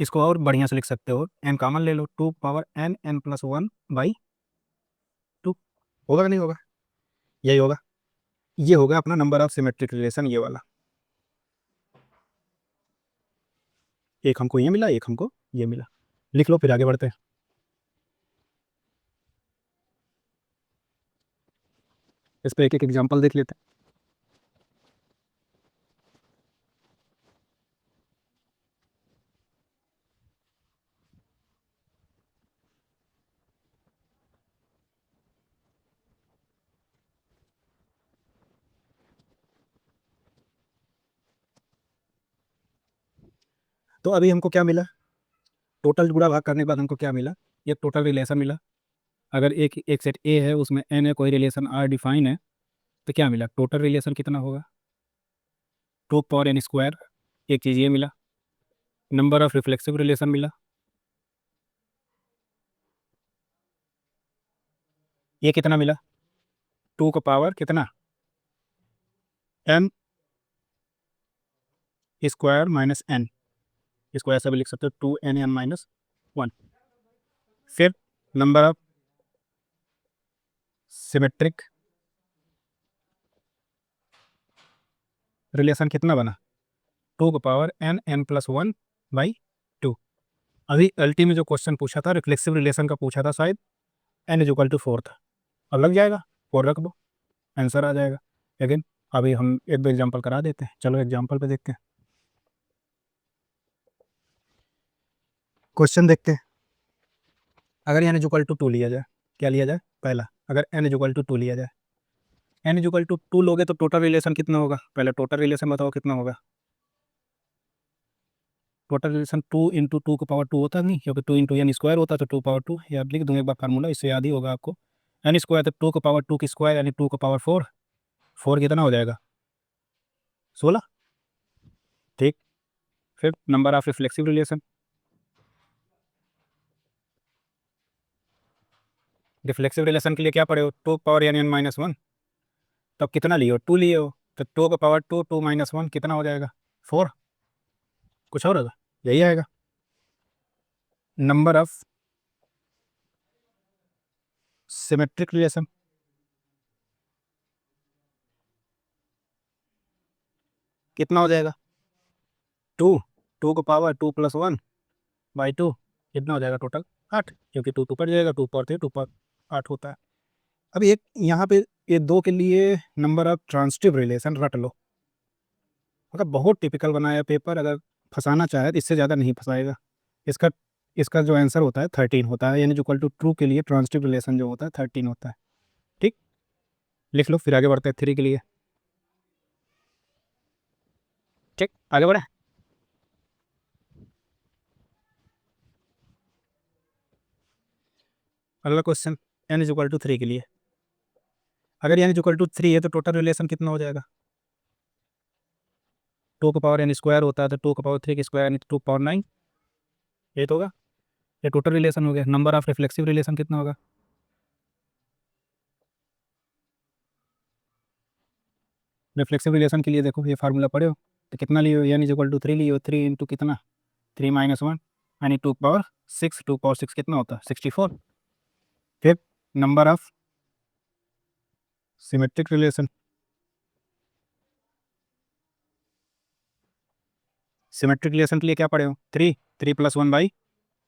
इसको और बढ़िया से लिख सकते हो, एन कॉमन ले लो, two power N N plus one by two, होगा कि नहीं होगा? यही होगा। ये होगा अपना नंबर ऑफ सिमेट्रिक रिलेशन, ये वाला। एक हमको ये मिला, एक हमको ये मिला। लिख लो, फिर आगे बढ़ते हैं। इस पर एक एक एग्जाम्पल देख लेते हैं। तो अभी हमको क्या मिला? टोटल गुणा भाग करने के बाद हमको क्या मिला? ये टोटल रिलेशन मिला। अगर एक सेट ए है, उसमें एन है, कोई रिलेशन आर डिफाइन है, तो क्या मिला? टोटल रिलेशन कितना होगा? टू पावर एन स्क्वायर, एक चीज़ ये मिला। नंबर ऑफ रिफ्लेक्सिव रिलेशन मिला, ये कितना मिला? टू का पावर कितना? एन स्क्वायर माइनस एन, इसको ऐसा भी लिख सकते हो, two n n minus one. फिर नंबर ऑफ सिमेट्रिक रिलेशन कितना बना? टू का power N N plus one by two. अभी अल्टीमेट जो क्वेश्चन पूछा था रिफ्लेक्सिव रिलेशन का पूछा था शायद, n is equal to four था। अब लग जाएगा, फोर रख दो, आंसर आ जाएगा। लेकिन अभी हम एक दो एग्जाम्पल करा देते हैं। चलो एग्जाम्पल पे देखते हैं, क्वेश्चन देखते हैं। अगर n is equal to two लिया जाए, क्या लिया जाए? पहला, अगर n is equal to two लिया जाए, n is equal to two लोगे तो टोटल रिलेशन कितना होगा? पहले टोटल रिलेशन बताओ कितना होगा? Total relation two into two का पावर टू होता नहीं, क्योंकि टू इंटू एन स्क्वायर होता, तो टू पावर टू, या लिख दूंगा एक बार फार्मूला, इससे याद ही होगा आपको। एन स्क्वायर तो टू का पावर टू की स्क्वायर, यानी टू का पावर फोर। फोर कितना हो जाएगा? 16। ठीक। फिर number of reflexive relation, reflexive relation के लिए क्या पढ़े हो? Two power N n minus one, तब कितना लिए हो? टू लिए हो, तो टू का power two, two minus one कितना हो जाएगा? फोर। कुछ और होगा? यही आएगा। नंबर ऑफ सिमेट्रिक रिलेशन, कितना हो जाएगा? टू, टू का power two plus one by to, कितना हो जाएगा टोटल? आठ, क्योंकि टू टू पर जाएगा, two power three, two power आठ होता है। अब एक यहाँ पे ये दो के लिए नंबर ऑफ ट्रांजिटिव रिलेशन रट लो। अगर बहुत टिपिकल बनाया पेपर, अगर फंसाना चाहे तो इससे ज़्यादा नहीं फंसाएगा। इसका इसका जो आंसर होता है 13 होता है, यानी जो इक्वल टू ट्रू के लिए ट्रांजिटिव रिलेशन जो होता है 13 होता है। ठीक, लिख लो, फिर आगे बढ़ते हैं थ्री के लिए। ठीक, आगे बढ़े। अगला question, n is equal to three के लिए। अगर n is equal to three है तो टोटल रिलेशन कितना हो जाएगा? टू का पावर एन स्क्वायर होता है, तो टू का पावर थ्री की स्क्वायर, यानी टू पावर नाइन, ये तो होगा। ये टोटल रिलेशन हो गया। नंबर ऑफ रिफ्लेक्सिव रिलेशन कितना होगा? रिफ्लेक्सिव रिलेशन के लिए देखो, ये फार्मूला पढ़े हो, तो कितना लियो? N is equal to three लियो, थ्री इंटू कितना? थ्री माइनस वन, यानी two power six, two power six कितना होता है? 64। फिर number of symmetric relation, symmetric relation के लिए क्या पढ़े हो? Three, three plus one by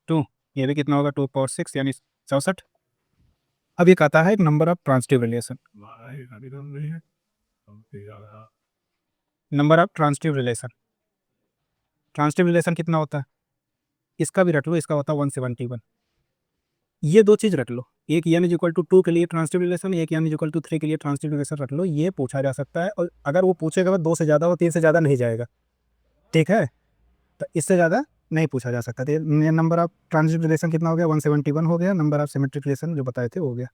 two, ये भी कितना होगा? टू पावर सिक्स, यानी 64। अब ये कहता है एक number of transitive relation. Number of transitive relation, transitive relation कितना होता है? इसका भी रट लो, इसका होता है 171। ये दो चीज़ रट लो, एक n is equal to two के लिए ट्रांजिटिव रिलेशन, एक n is equal to three के लिए ट्रांजिटिव रिलेशन रट लो। ये पूछा जा सकता है, और अगर वो पूछेगा दो से ज़्यादा हो, तीन से ज़्यादा नहीं जाएगा। ठीक है, तो इससे ज़्यादा नहीं पूछा जा सकता। तो नंबर ऑफ ट्रांजिटिव रिलेशन कितना हो गया, 171 हो गया। नंबर ऑफ सिमेट्रिक रिलेशन जो बताए थे हो गया।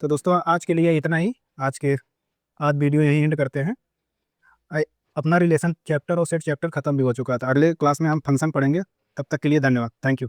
तो दोस्तों आज के लिए इतना ही। आज वीडियो यहीं एंड करते हैं। अपना रिलेशन चैप्टर और सेट चैप्टर खत्म भी हो चुका था। अगले क्लास में हम फंक्शन पढ़ेंगे। तब तक के लिए धन्यवाद। Thank you.